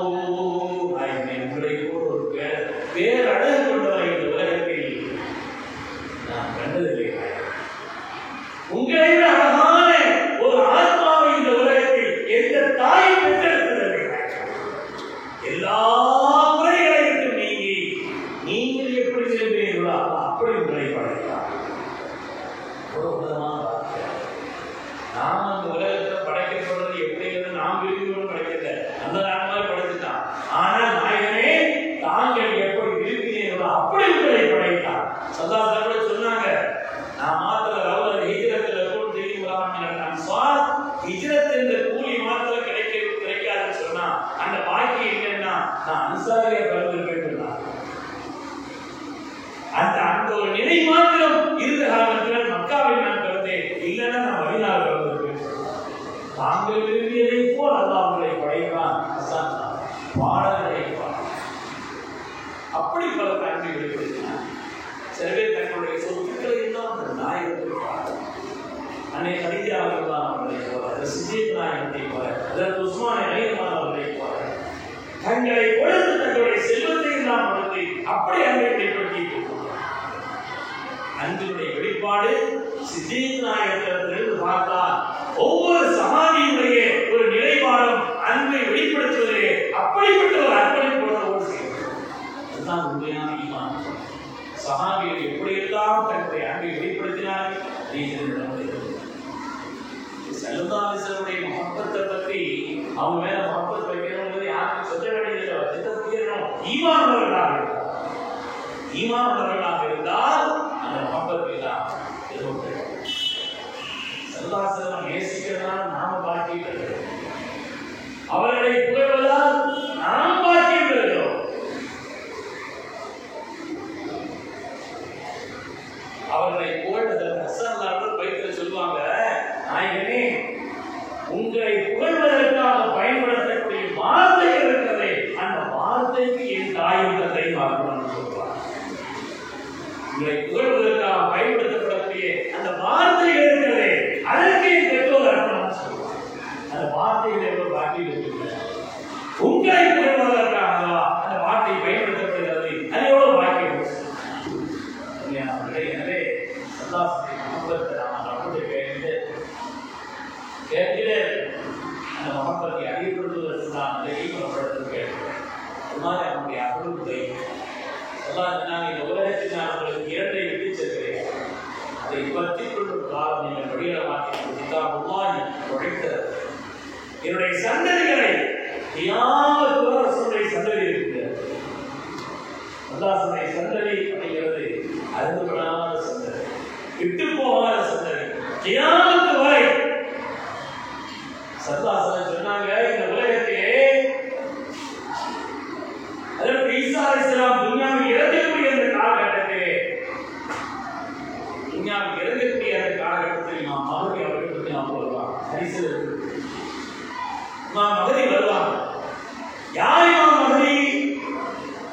பேரழகு கொண்டவரை இந்த உலகத்தில் நான் கண்டதில்லை. உங்களை விட அழகான ஒரு ஆத்மாவை இந்த உலகத்தில் எந்த தாய் பெற்றெடுத்ததில்லை. எல்லா முறைகளையும் நீங்கி நீங்கள் எப்படி செல்வீர்களோ அப்படி உங்களை படைத்தார். ஒரு விதமான வார்த்தை. நாம் அந்த உலகத்தில் படைக்கப்படுறது எப்படிங்கிறது நாம் விரும்பியோடு படைக்கல, அந்த நாட்கள் படைத்துட்டான். ஆனால் நாயகனே தாங்கள் எப்படி விரும்பினீர்களோ அப்படி உங்களை படைத்தார். சதாசரோட சொன்னாங்க, நான் மாத்திர ரவுல ஹிஜ்ரத்தில் கூட தெரியுமா சார், ஹிஜ்ரத் என்ற கூலி மாத்திர கிடைக்காதுன்னு சொன்னா அந்த பாக்கியம் இல்லைன்னா நான் அன்சாரியா பிறந்திருப்பேன். அந்த ஒரு நிலை மாத்திரம் இருந்த காலத்தில் மக்காவில் நான் பிறந்தேன், இல்லைன்னா நான் மதீனாவில் பிறந்திருப்பேன். தாங்கள் விரும்பியதை போல் அல்லாஹ் உங்களை படைத்தான். பாடல்களை அப்படி பல அன்பை வெளிப்படுத்தினார். சில பேர் தங்களுடைய சொத்துக்களை எல்லாம் அந்த நாயகத்தில் பாடல். அன்னை கடிஜா அவர்களை போல, சித்திக் நாயகத்தை போல, அதற்கு உஸ்மான் அலிமான் அவர்களை போல தங்களை கொடுத்து தங்களுடைய செல்வத்தை எல்லாம் கொடுத்து அப்படி அன்பை வெளிப்படுத்தி அன்பினுடைய வெளிப்பாடு சித்திக் நாயகத்திலிருந்து பார்த்தால் ஒவ்வொரு சஹாபியுடைய ஒரு நிலைப்பாடும் அன்பை வெளிப்படுத்துவதே அப்படிப்பட்ட ஒரு அர்ப்பணிப்போடு செய்யும். அதுதான் உண்மையான ஈமான். சஹாபிகள் எப்படியெல்லாம் தன்னுடைய அன்பை வெளிப்படுத்தினார்கள். ஸல்லல்லாஹு அலைஹி வஸல்லம் முஹப்பத்தை பற்றி அவங்க மேல முஹப்பத் வைக்கிறவங்க யாருக்கும் சொல்ல வேண்டியதில்லை. ஈமான் உள்ளவர்களாக இருந்தால் அந்த முஹப்பத் எல்லாம் எதுவும் சல்லாசலம் நேசிக்கிறதால் நாம பாக்கியம் பெறுகிறோம். அவர்களை புகழ்வதால் நாம் பாக்கியம் பெறுகிறோம். அவர்களை புகழ்வதற்கு ஹஸ்ஸன் பைத்தில் சொல்லுவாங்க, நாயகனே உங்களை புகழ்வதற்காக பயன்படுத்தக்கூடிய வார்த்தைகள் இருக்கிறதே, அந்த வார்த்தைக்கு என் தாயும் தந்தை பார்க்கணும்னு சொல்லுவாங்க. உங்களை புகழ்வதற்காக பயன்படுத்தப்படக்கூடிய அந்த வார்த்தைகள் இருக்கிறதே, அதற்கு என் பெற்றோர் அர்ப்பணம் சொல்லுவாங்க. அந்த வார்த்தைகள் எவ்வளவு பாக்கியம் இருக்கிறது. உங்களை புகழ்வதற்காக அந்த வார்த்தை பயன்படுத்தப்படுகிறது, அது எவ்வளவு பாக்கியம். எனவே சல்லாசத்தை முகப்பத்தை நாம் அப்படி கேட்கிறேன். அந்த முகப்பத்தை அறியப்படுவதற்கு நான் அதை ஈடுபடுத்துவது கேட்கிறேன். அது மாதிரி அவனுடைய அருள்முறை சொல்லாது. இந்த உலகத்தில் நான் உங்களுக்கு இரண்டை விட்டு செல்கிறேன். அதை பற்றி கொள்ளும் காலம் நீங்கள் வெளியிட மாட்டேன் உழைத்தது. என்னுடைய சந்ததிகளை கியாமத்துடைய சந்ததி இருக்கிறது. அல்லாஹ்வுடைய சந்ததி அப்படிங்கிறது அறுந்துபடாத சந்ததி, விட்டு போகாத சந்ததி, கியாமத்து வரை. சல்லாஹ் சொன்னாங்க, இந்த உலகத்திலே அதற்கு ஈசா அலைஹிஸ்ஸலாம் துன்யாவில் இறங்கக்கூடிய அந்த காலகட்டத்திலே, துன்யாவில் இறங்கக்கூடிய அந்த காலகட்டத்தில் நாம் மகதி அவர்கள் பற்றி நாம் வருவாங்க. ஹதீஸில் இருக்கு, இமாம் மகதி வருவாங்க. யார் இமாம் மகதி?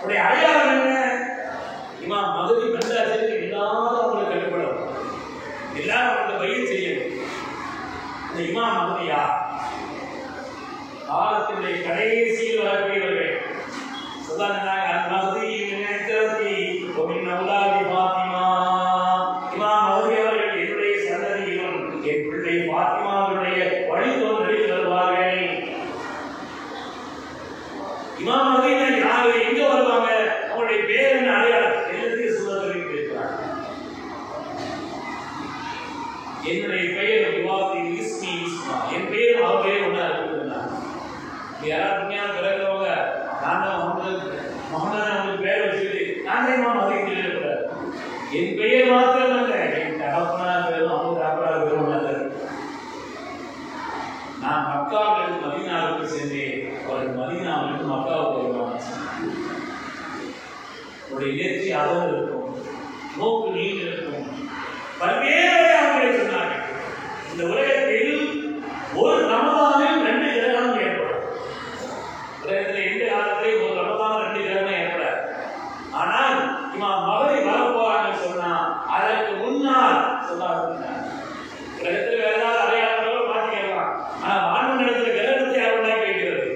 உடைய அடையாளம் என்ன? இமாம் மகதி கண்டாச்சலுக்கு எல்லாரும் அவங்களை கட்டுப்படும், எல்லாரும் அவங்களை பயிர் செய்யணும். இந்த இமாம் மகதி யார்? காலத்தினுடைய கடைசியில் வரக்கூடியவர்கள். சொல்லாங்க மகதி நினைத்ததி ஒமின் அவுலாதி ஃபாத்திமா. இமாம் மகதி அவர்கள் என்னுடைய சந்ததியிலும் என் பிள்ளை ஃபாத்திமாவுடைய வழித்தோன்றலில் வருவார்கள். இமாம் மகதினா யாரு, எங்க வருவாங்க, அவருடைய பேர் என்ன, அடையாளம் எல்லாத்தையும் சூழலில் பேசுறாங்க. என்னுடைய பெயர் விவாதி இஸ்மி யாராவது உண்மையான பிறகுறவங்க நான் முகமது அவங்களுக்கு பேர் வச்சுட்டு நான் தான் மதிக்க இருக்கிறார். என் பெயர் மாத்திரம் இல்லை, என் தகப்பனார் பேரும் அவங்க தகப்பனார் பேரும். நான் மக்காவிலிருந்து மதீனாவுக்கு சென்றேன், அவர்கள் மதீனாவிலிருந்து மக்காவுக்கு வருவாங்க. உடைய நெற்றி அளவு இருக்கும், மூக்கு நீண்டு இருக்கும், பல்வேறு அவர்களை சொன்னார்கள். இந்த உலகத்தில் ஒரு ரமதானில் 2 கிரகணம் ஏற்படும். உலகத்தில் எந்த காலத்திலே ஒரு ரமதான் 2 கிரகணம் ஏற்படாது. ஆனால் இமாம் மகரி வரப்போறாங்கன்னு சொன்னா அதற்கு முன்னால் சொன்னாங்க. உலகத்தில் வேற ஏதாவது அடையாளங்களோ மாற்றிக்கலாம், ஆனா வான்மன் இடத்துல கிரகணத்தை யாருடைய வைக்கிறது.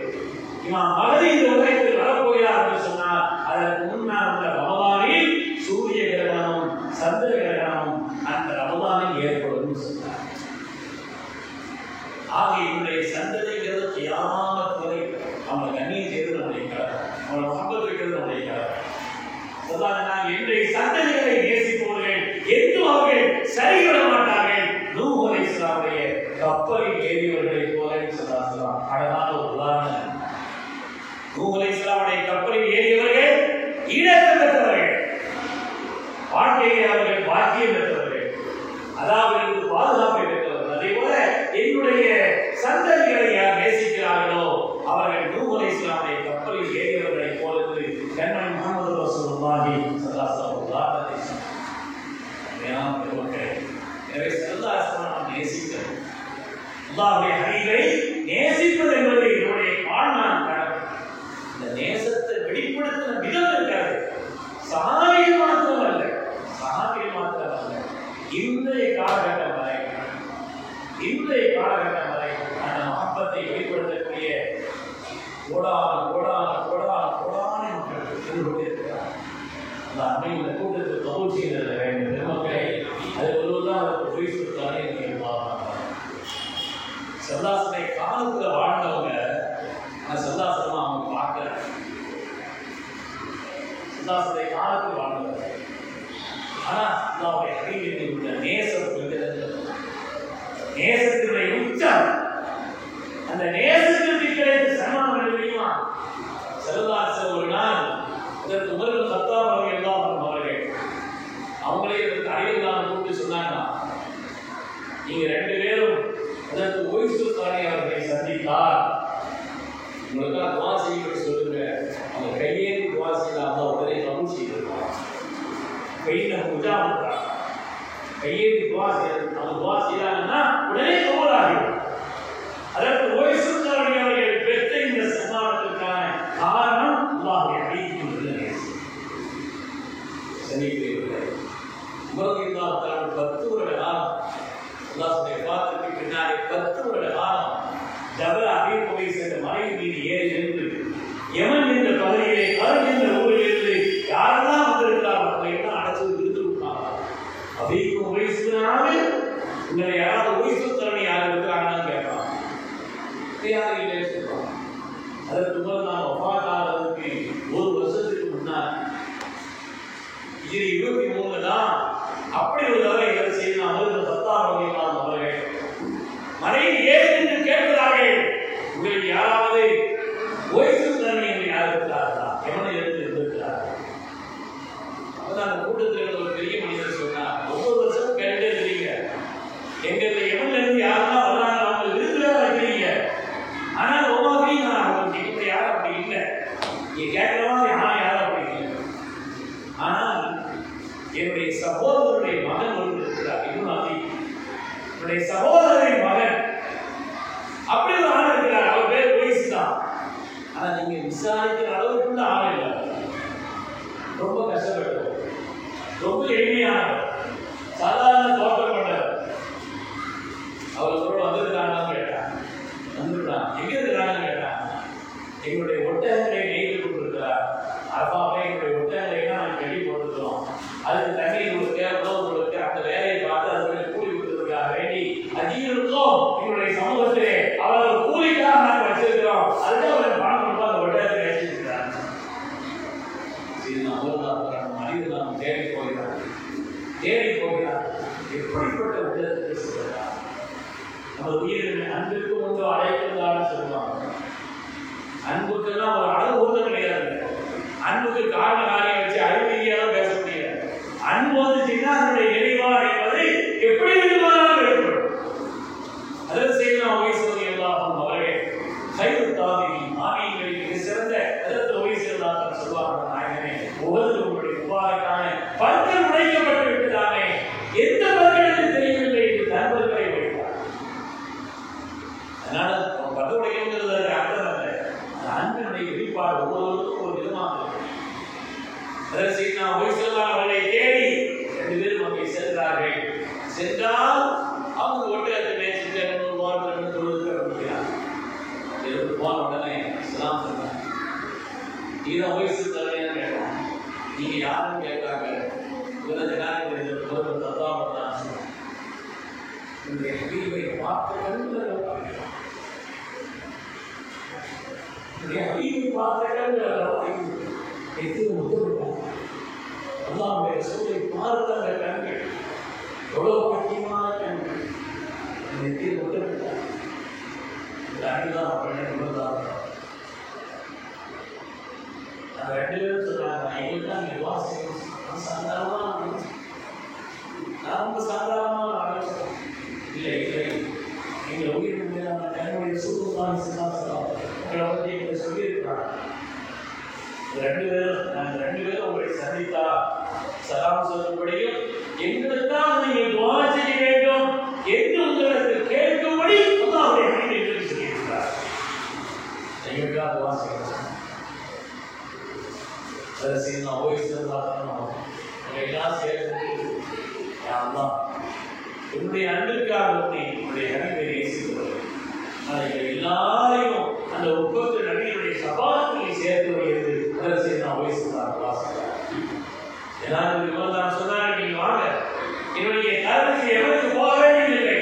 இமாம் மகரி இந்த உலகத்தில் வரப்போகிறார் என்று சொன்னால் அதற்கு முன்னால் உள்ள ரமதானில் சூரிய கிரகணமும் சந்திர கிரகணமும் அந்த ரமதானில் ஏற்படும் சொன்னார். ஆகிய இவருடைய சந்ததிங்கிறது கியாமத் வரை அவங்களை கண்ணியம் செய்வது நம்முடைய கடமை, அவங்களை முகப்பத் வைக்கிறது நம்முடைய கடமை. நாங்கள் இன்றைய சந்ததிகளை நேசிப்பவர்கள் என்றும் அவர்கள் சரிவிட மாட்டார்கள். நூஹ் அலைஹிஸ்ஸலாமுடைய கப்பலில் ஏறியவர்களை போல சொல்லலாம். அழகான ஒரு உதாரணம். நூஹ் அலைஹிஸ்ஸலாமுடைய கப்பலில் ஏறியவர்கள் ஈடேற்றம் பெற்றவர்கள், வாழ்க்கையை அவர்கள் பாக்கியம் பெற்றவர்கள், அதாவது பாதுகாப்பை பெற்றவர்கள். அதே போல என்னுடைய சந்ததிகளை யார் நேசிக்கிறார்களோ அவர்கள் நூஹ் அலைஹிஸ்ஸலாமுடைய கப்பலில் ஏறியவர்களை போல கண்மணி முஹம்மது ரசூலுல்லாஹி ஸல்லல்லாஹு அலைஹி வஸல்லம். எனவே ஸல்லல்லாஹு நேசிக்கிறது, அல்லாஹ்வுடைய ஹபீபை நேசிப்பது என்பது என்னுடைய வாழ்நாள் கடமை. இந்த நேசத்தை வெளிப்படுத்தின விதம் இருக்காது. சஹாபிகள் மாத்திரம் அல்ல, இன்றைய காலகட்டம் வரை அந்த மஹப்பத்தை வெளிப்படுத்தக்கூடிய கோடான மக்கள் சென்று கொண்டிருக்கிறார். அந்த அமைந்த கூட்டத்தில் கபூல் செய்தது வேண்டும் பெருமக்களை. அது ஒருவர்தான் அதற்கு பொய் சொல்றாரு. சல்லாசனை காலத்துல வாழ்ந்தவங்க சல்லாசனமா அவங்க பார்க்கல. சல்லாசனை காலத்தில் வாழ்ந்தவங்க ஆனா அல்லாஹ்வுடைய ஹபீபின் உள்ள நேசம் நேசத்தினுடைய உச்சம், அந்த நேசத்திற்கு கிடைத்த சன்மானம் தெரியுமா? ஸல்லல்லாஹு ஒரு நாள் அதற்கு உமர் இப்னு கத்தாப் ரலியல்லாஹு அன்ஹு அவர்கள் அவங்களே இதற்கு அறிவுதான் கூப்பிட்டு சொன்னாங்க, நீங்க 2 பேரும் அதற்கு ஓய்சுல்தானே அவர்களை சந்தித்தார், உங்களுக்கு துவா செய்ய சொல்லுங்க. அவங்க கையேறி துவா செய்யலாம், உடனே கபூல் செய்திருக்காங்க. கையேறி துவா செய்யறாங்கன்னா உடனே கபூல் ஆகிடும். அதற்கு ஓய்சுல்தானே அவர்கள் பெற்ற இந்த சன்மானத்திற்கான காரணம் அல்லாஹ்வுடைய ஹபீபின் நேசம். சனிக்கிறீர்களே உமர் இல்லாத 10 வருட காலம் அல்லாஹ்வுடைய வார்த்தைக்கு பின்னாடி 10 வருட காலம் ஜபல் அபீ குவைஸ் என்ற மலை மீது ஏறி நின்று யமன் என்ற பகுதியிலே கர்ன் என்ற ஊரில் இருந்து யாரெல்லாம் வந்திருக்கிறார்கள் அவர்களை எல்லாம் அடைச்சு விடுத்து விட்டாங்க. அபீ குவைஸ்னாவே உங்களை யாராவது ஓய்சுல்தானே யார் இருக்கிறாங்கன்னு கேட்பாங்க. யாரும் இல்லைன்னு சொல்றாங்க. அதற்கு முதல் நான் வஃபாத்தாகிறதுக்கு 1 வருஷத்துக்கு முன்னாடி இது 23 தான் அப்படி ஒரு தடவை இதை செய்து நான் வந்து 10 அவர்கள் மனைவி ஏன் என்று கேட்கிறார்கள், உங்களுக்கு யாராவது ஓய்சுல்தானே யார் இருக்கிறார்களா, எவனை எடுத்து இருந்திருக்கிறார்கள்? அப்பதான் அந்த கூட்டத்தில் ஒரு பெரிய மனிதர் சொன்னார், ஒவ்வொரு வருஷமும் கேட்டே இருக்கீங்க, எங்களுக்கு எவன்ல இருந்து யாரெல்லாம் வர்றாங்க அவங்க இருக்கிறதா இருக்கிறீங்க, ஆனால் ஒவ்வொரு நான் அவங்களுக்கு இப்ப யாரும் அப்படி இல்லை, நீங்க கேட்கிற மாதிரி யாரும் அப்படி இல்லை. ஆனால் என்னுடைய சகோதரருடைய மகன் ஒன்று இருக்கிறார், என்னுடைய சகோதரரின் மகன் அப்படி ஒரு ஆள் இருக்கிறார், அவர் பேர் ஓய்ஸ் தான். ஆனா நீங்க விசாரிக்கிற அளவுக்குள்ள ஆள் இல்லை, ரொம்ப கஷ்டப்பட்டவர், ரொம்ப எளிமையானவர், சாதாரண தோட்டம் கொண்டவர். அவர்களோட வந்திருக்காங்கன்னு கேட்டான், வந்துருக்கான், எங்க இருக்கிறாங்கன்னு கேட்டான். எங்களுடைய ஒட்டகங்களை நெய்து கொண்டிருக்கிறார், அரபாவே எங்களுடைய ஒட்டகங்களை நாங்கள் கட்டி போட்டுக்கிறோம், அதுக்கு தண்ணி கொடுக்க உணவு கொடுக்க அந்த வேலையை பார்த்து அதுக்கு கூலி கொடுத்ததுக்காக வேண்டி அஜீருக்கும் எங்களுடைய சமூகத்திலே அவர்கள் கூலிக்காக நாங்கள் வச்சிருக்கிறோம், அதுக்கு அவர்கள் பணம் கொடுத்து அந்த ஒட்டகத்தை வச்சிருக்கிறாங்க. மனிதன் நாம் தேடி போகிறார், எப்படிப்பட்ட உலகத்தை சொல்கிறார். நம்ம உயிரின் அன்பிற்கு முன்பு அழைக்கிறதான்னு சொல்லுவாங்க. அன்புக்கெல்லாம் ஒரு அளவு கூட கிடையாது. அன்புக்கு காரண காரியம் வச்சு அறிவியலாம் பேச முடியாது. அன்பு வந்துச்சுன்னா அதனுடைய நிறைவாக என்பது எப்படி வேண்டுமானாலும் ஏற்படும். அதில் செய்யலாம் வயசு எல்லாம் அவரே கைவிட்டாதி ஆகியங்களில் மிக சிறந்த அதற்கு வயசு எல்லாம் சொல்வார்கள். நாயகனே, உலகில் உங்களுடைய உபாயக்கான பற்கள் உடைக்கப்பட்டு விட்டதானே, எந்த பற்களுக்கு தெரியவில்லை என்று நண்பர்களை வைத்தார். அதனால பற்று உடைக்கிறது அர்த்தம் அல்ல, அந்த அன்பினுடைய வெளிப்பாடு ஒவ்வொருவருக்கும் ஒரு விதமாக இருக்கு. அதற்கு செய்யலாம் வயசு எல்லாம் அவர்களை தேடி 2 பேரும் அங்கே சென்றார்கள். சென்றால் அவங்க ஒட்டகத்தை மேய்ச்சிட்டு 200 வாரத்தில் தொழுது அப்படிங்கிறாங்க. போன உடனே இஸ்லாம் சொன்னாங்க, இதை வயசு தலைமையாக கேட்டோம். நீங்க யாருன்னு கேட்கிறாங்க. இவரை ஜனாதிபதி தத்தாவதான் இந்த அறிவை பார்த்த கண்களை அல்லாஹ்வுடைய ரசூலை பார்த்த அந்த கண்கள் எவ்வளவு முக்கியமான கண்கள் நெத்தியில் விட்டுவிட்டார். இந்த அடிதான் அவர்கள் அந்த 2 பேரும் சொல்றாங்க, எங்களுக்குதான் நீங்க துவா செய்யணும். சாதாரணமா ரொம்ப சாதாரணமான ஆலோசனை இல்லை இல்லை. எங்கள் உயிர் என்னுடைய சூழ்நிலை சொல்லியிருக்கிறாங்க. 2 பேரும் நாங்கள் 2 பேரும் உங்களை சந்தித்தா சலாம் சொல்லும்படியும் எங்களுக்காக நீங்கள் துவா செய்ய வேண்டும் என்று உங்களுக்கு கேட்கும்படி அல்லாஹ்வுடைய ஹபீப் சொல்லியிருக்கிறார். எங்களுக்காக துவா செய்யணும். நான் எல்லாம் சேர்ந்து என்னுடைய அன்பிற்காக என்னுடைய நபியை நேசிக்கிறேன். எல்லாரையும் அந்த ஒவ்வொரு நபியுடைய சபாத்தினை சேர்த்து வைக்கிறது. நான் சொன்னார், நீங்க வாங்க, என்னுடைய கருத்துக்கு எவருக்கு போக வேண்டியதில்லை,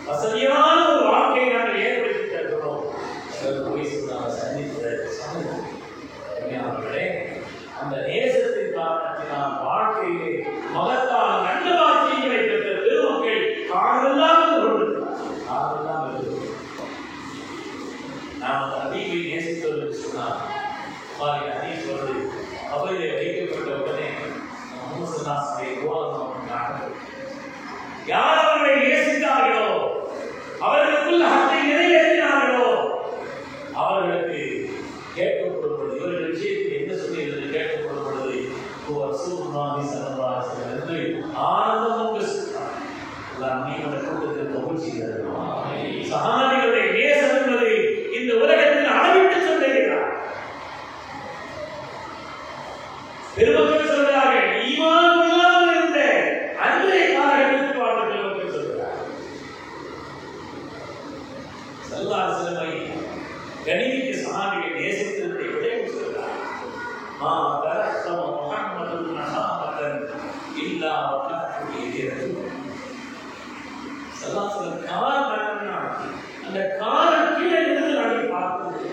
வசதியான ஒரு வாழ்க்கையை நாங்கள் ஏற்படுத்தி தருகிறோம். சந்தித்தவர்களே, அந்த நேசத்தின் காரணத்தினால் வாழ்க்கையிலே மகத்தால் நல்ல வாக்கியங்களை பெற்ற பெருமக்கள் காரணெல்லாம் நாம் அந்த அறிவை நேசித்தவர்கள் சொன்னார். அறிவு சொல்வது அவரை வைக்கப்பட்ட உடனே யார் அவர்களை நேசித்தார்களோ, அவர்களுக்குள் அதை நிறைவேற்றினார்களோ அவர்களுக்கு கேட்கப்படுவது, இவர்கள் விஷயத்தில் என்ன சொல்லியது கேட்கப்படுவது ஆனந்தம் கூட்டத்தில் மகிழ்ச்சி சகானிகளுடைய நேசம் என்பதை இந்த உலகத்தில் அளவிட்டு சொல்லுகிறார். பெருமக்கள் சொல்கிறார்கள், ஈமான் இல்லாமல் இருந்த அன்றைய காலகட்டத்தில் வாழ்ந்த பெருமக்கள் சொல்கிறார். சல்லல்லாஹு அலைஹி வஸல்லம் கணிமிக்க சஹாபியை நேசித்ததை விட சொல்கிறார். மா தரஹம முஹம்மதுன் நஹாமதன் இல்லா வகஃபு யதிரது. சல்லல்லாஹு அலைஹி வஸல்லம் காரணம் அந்த காரணம் கீழே இருந்து நாடி பார்க்கிறது.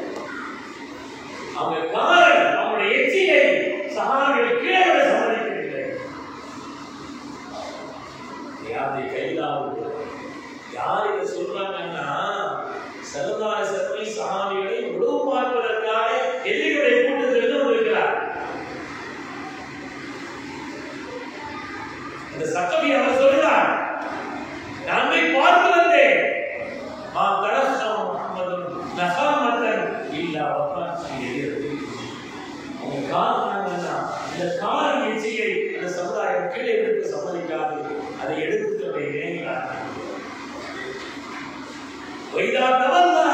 அவங்க காரணம் அவங்களுடைய எச்சியை சஹாபிகள் கீழே விட சம்மதிக்கவில்லை. யாரை கையிலாவது யார் இதை சொல்றாங்கன்னா, சல்லல்லாஹு அலைஹி வஸல்லம் சஹாபிகளை உளவு பார்ப்பதற்காக எதிரிகளுடைய கூட்டத்திலிருந்து வந்திருக்கிறார். இந்த சக்கபி அவர் சொல்கிறார், நான் போய் பார்த்து வந்தேன். மா தரஹம முஹம்மதுன் நஹாமதன் இல்லா வகஃபு யதிரது. அவங்க காரணம் என்ன? இந்த காரண எச்சியை அந்த சமுதாயம் கீழே எடுத்து சம்மதிக்காது, அதை எடுத்துக்கொண்டே இணைகிறார்கள்.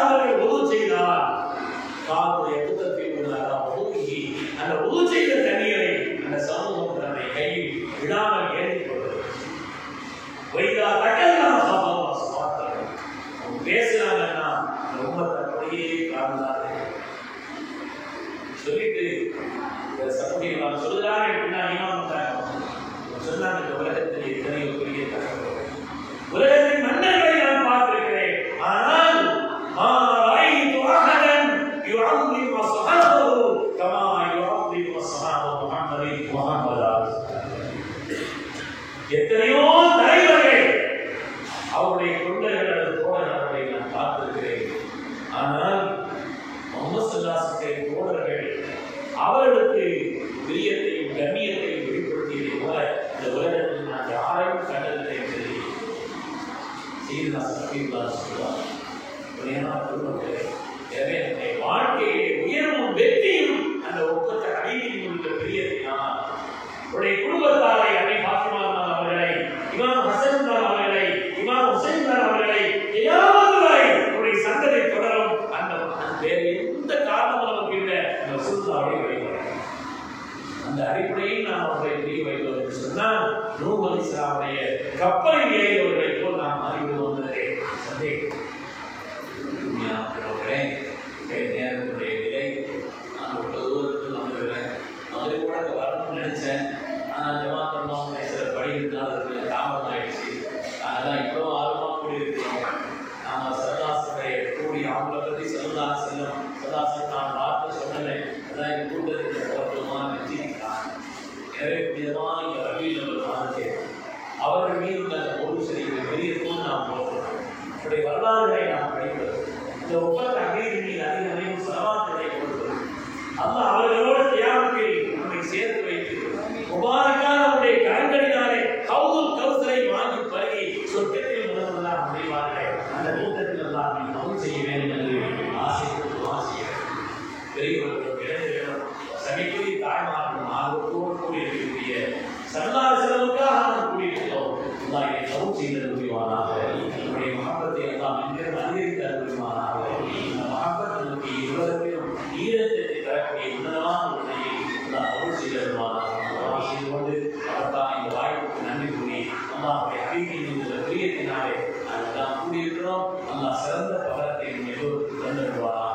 அவர்கள் உதவு செய்தார், காலுடைய புத்தகத்தில் உள்ளாரா உதவி அந்த உதவு செய்த தண்ணீரை அந்த சமூகம் தன்னை கையில் விடாமல் ஏற்றிக் கொண்டது. வைதா தகல்லாம் பேசுறாங்கன்னா ரொம்ப தன்னுடையே காரணாரு சொல்லிட்டு சமூகம் சொல்லுறாங்க. சொன்னாங்க, இந்த உலகத்தில் எத்தனையோ பெரிய தகவல், உலகத்தின் மன்னர்களை நான் பார்த்திருக்கிறேன், ஆனால் எத்தனையோ தலைவர்கள் அவருடைய தொண்டர்கள் அல்லது தோழர்களை நான் பார்த்திருக்கிறேன், ஆனால் முஹம்மது ஸல்லல்லாஹு நாம் அவரை புரிய வைத்தோம் என்று சொன்னால் நூஹ் அலைஹிஸ்ஸலாமுடைய கப்பலில் ஏறியவர்களை போல் நாம் அறிவிடுவோம் என்பதே சந்தேகம். நேரத்துடைய நிலை நான் ஒரு தூரத்தில் வந்துடுறேன். அது கூட வரணும்னு நினைச்சேன். ஆனால் ஜமாத்தம் சில படிக்கிறால் அதுக்கு தாமதம் ஆயிடுச்சு. அதெல்லாம் இவ்வளோ ஆர்வமாக கூடியிருக்கிறோம். நாம் சரதாசனுடைய கூடிய அவங்கள பற்றி சதாசன் நான் பார்த்து சொன்னேன். அதான் இந்த கூட்டத்துக்கு பொருத்தமாக நிச்சயிக்கிறான். எனவே விதமான இந்த ரவியில் மாதத்தை அவர்கள் மீது உள்ள பொருள் சரிக்கு பெரிய தூண் நாம் போகிறோம். அப்படி வரலாறுகளை நாம் படிப்பது இந்த ஒப்பந்த அகீரில் அதிகமையும் சலவாக்களை கொடுப்பது அல்லாஹ் அவர்களோடு தியாகத்தில் நம்மை சேர்த்து வைத்து முபாரக்கான அவருடைய கரங்களினாலே கௌதுல் கௌசரை வாங்கி பருகி சொர்க்கத்தில் முதல்வதாக முடிவார்கள். அந்த கூட்டத்தில் எல்லாம் அமல் செய்ய வேண்டும் என்று ஆசைப்படுவோம். பெரியவர்களும் இளைஞர்களும் சமைக்குரிய தாய்மார்களும் ஆர்வத்தோடு கூடியிருக்கக்கூடிய சல்லாத செலவுக்காக நாம் கூடியிருக்கிறோம். அல்லாஹ் இதை கவுன் செய்த புரிவானாக. நம்முடைய மகப்பத்தை எல்லாம் எங்கிருந்து அதிகரித்த புரிவானாக. இந்த மகப்பத் நமக்கு இருவருக்கும் ஈரத்தை தரக்கூடிய உன்னதமான உண்மையை அல்லாஹ் கவுன் செய்த வருவானாக. செய்து கொண்டு அவர்தான் இந்த வாய்ப்புக்கு நன்றி கூறி அல்லாஹ்வுடைய ஹபீபின் இந்த பிரியத்தினாலே நாம் கூடியிருக்கிறோம். அல்லாஹ் சிறந்த பகரத்தை எல்லோருக்கும் தந்து வருவானாக.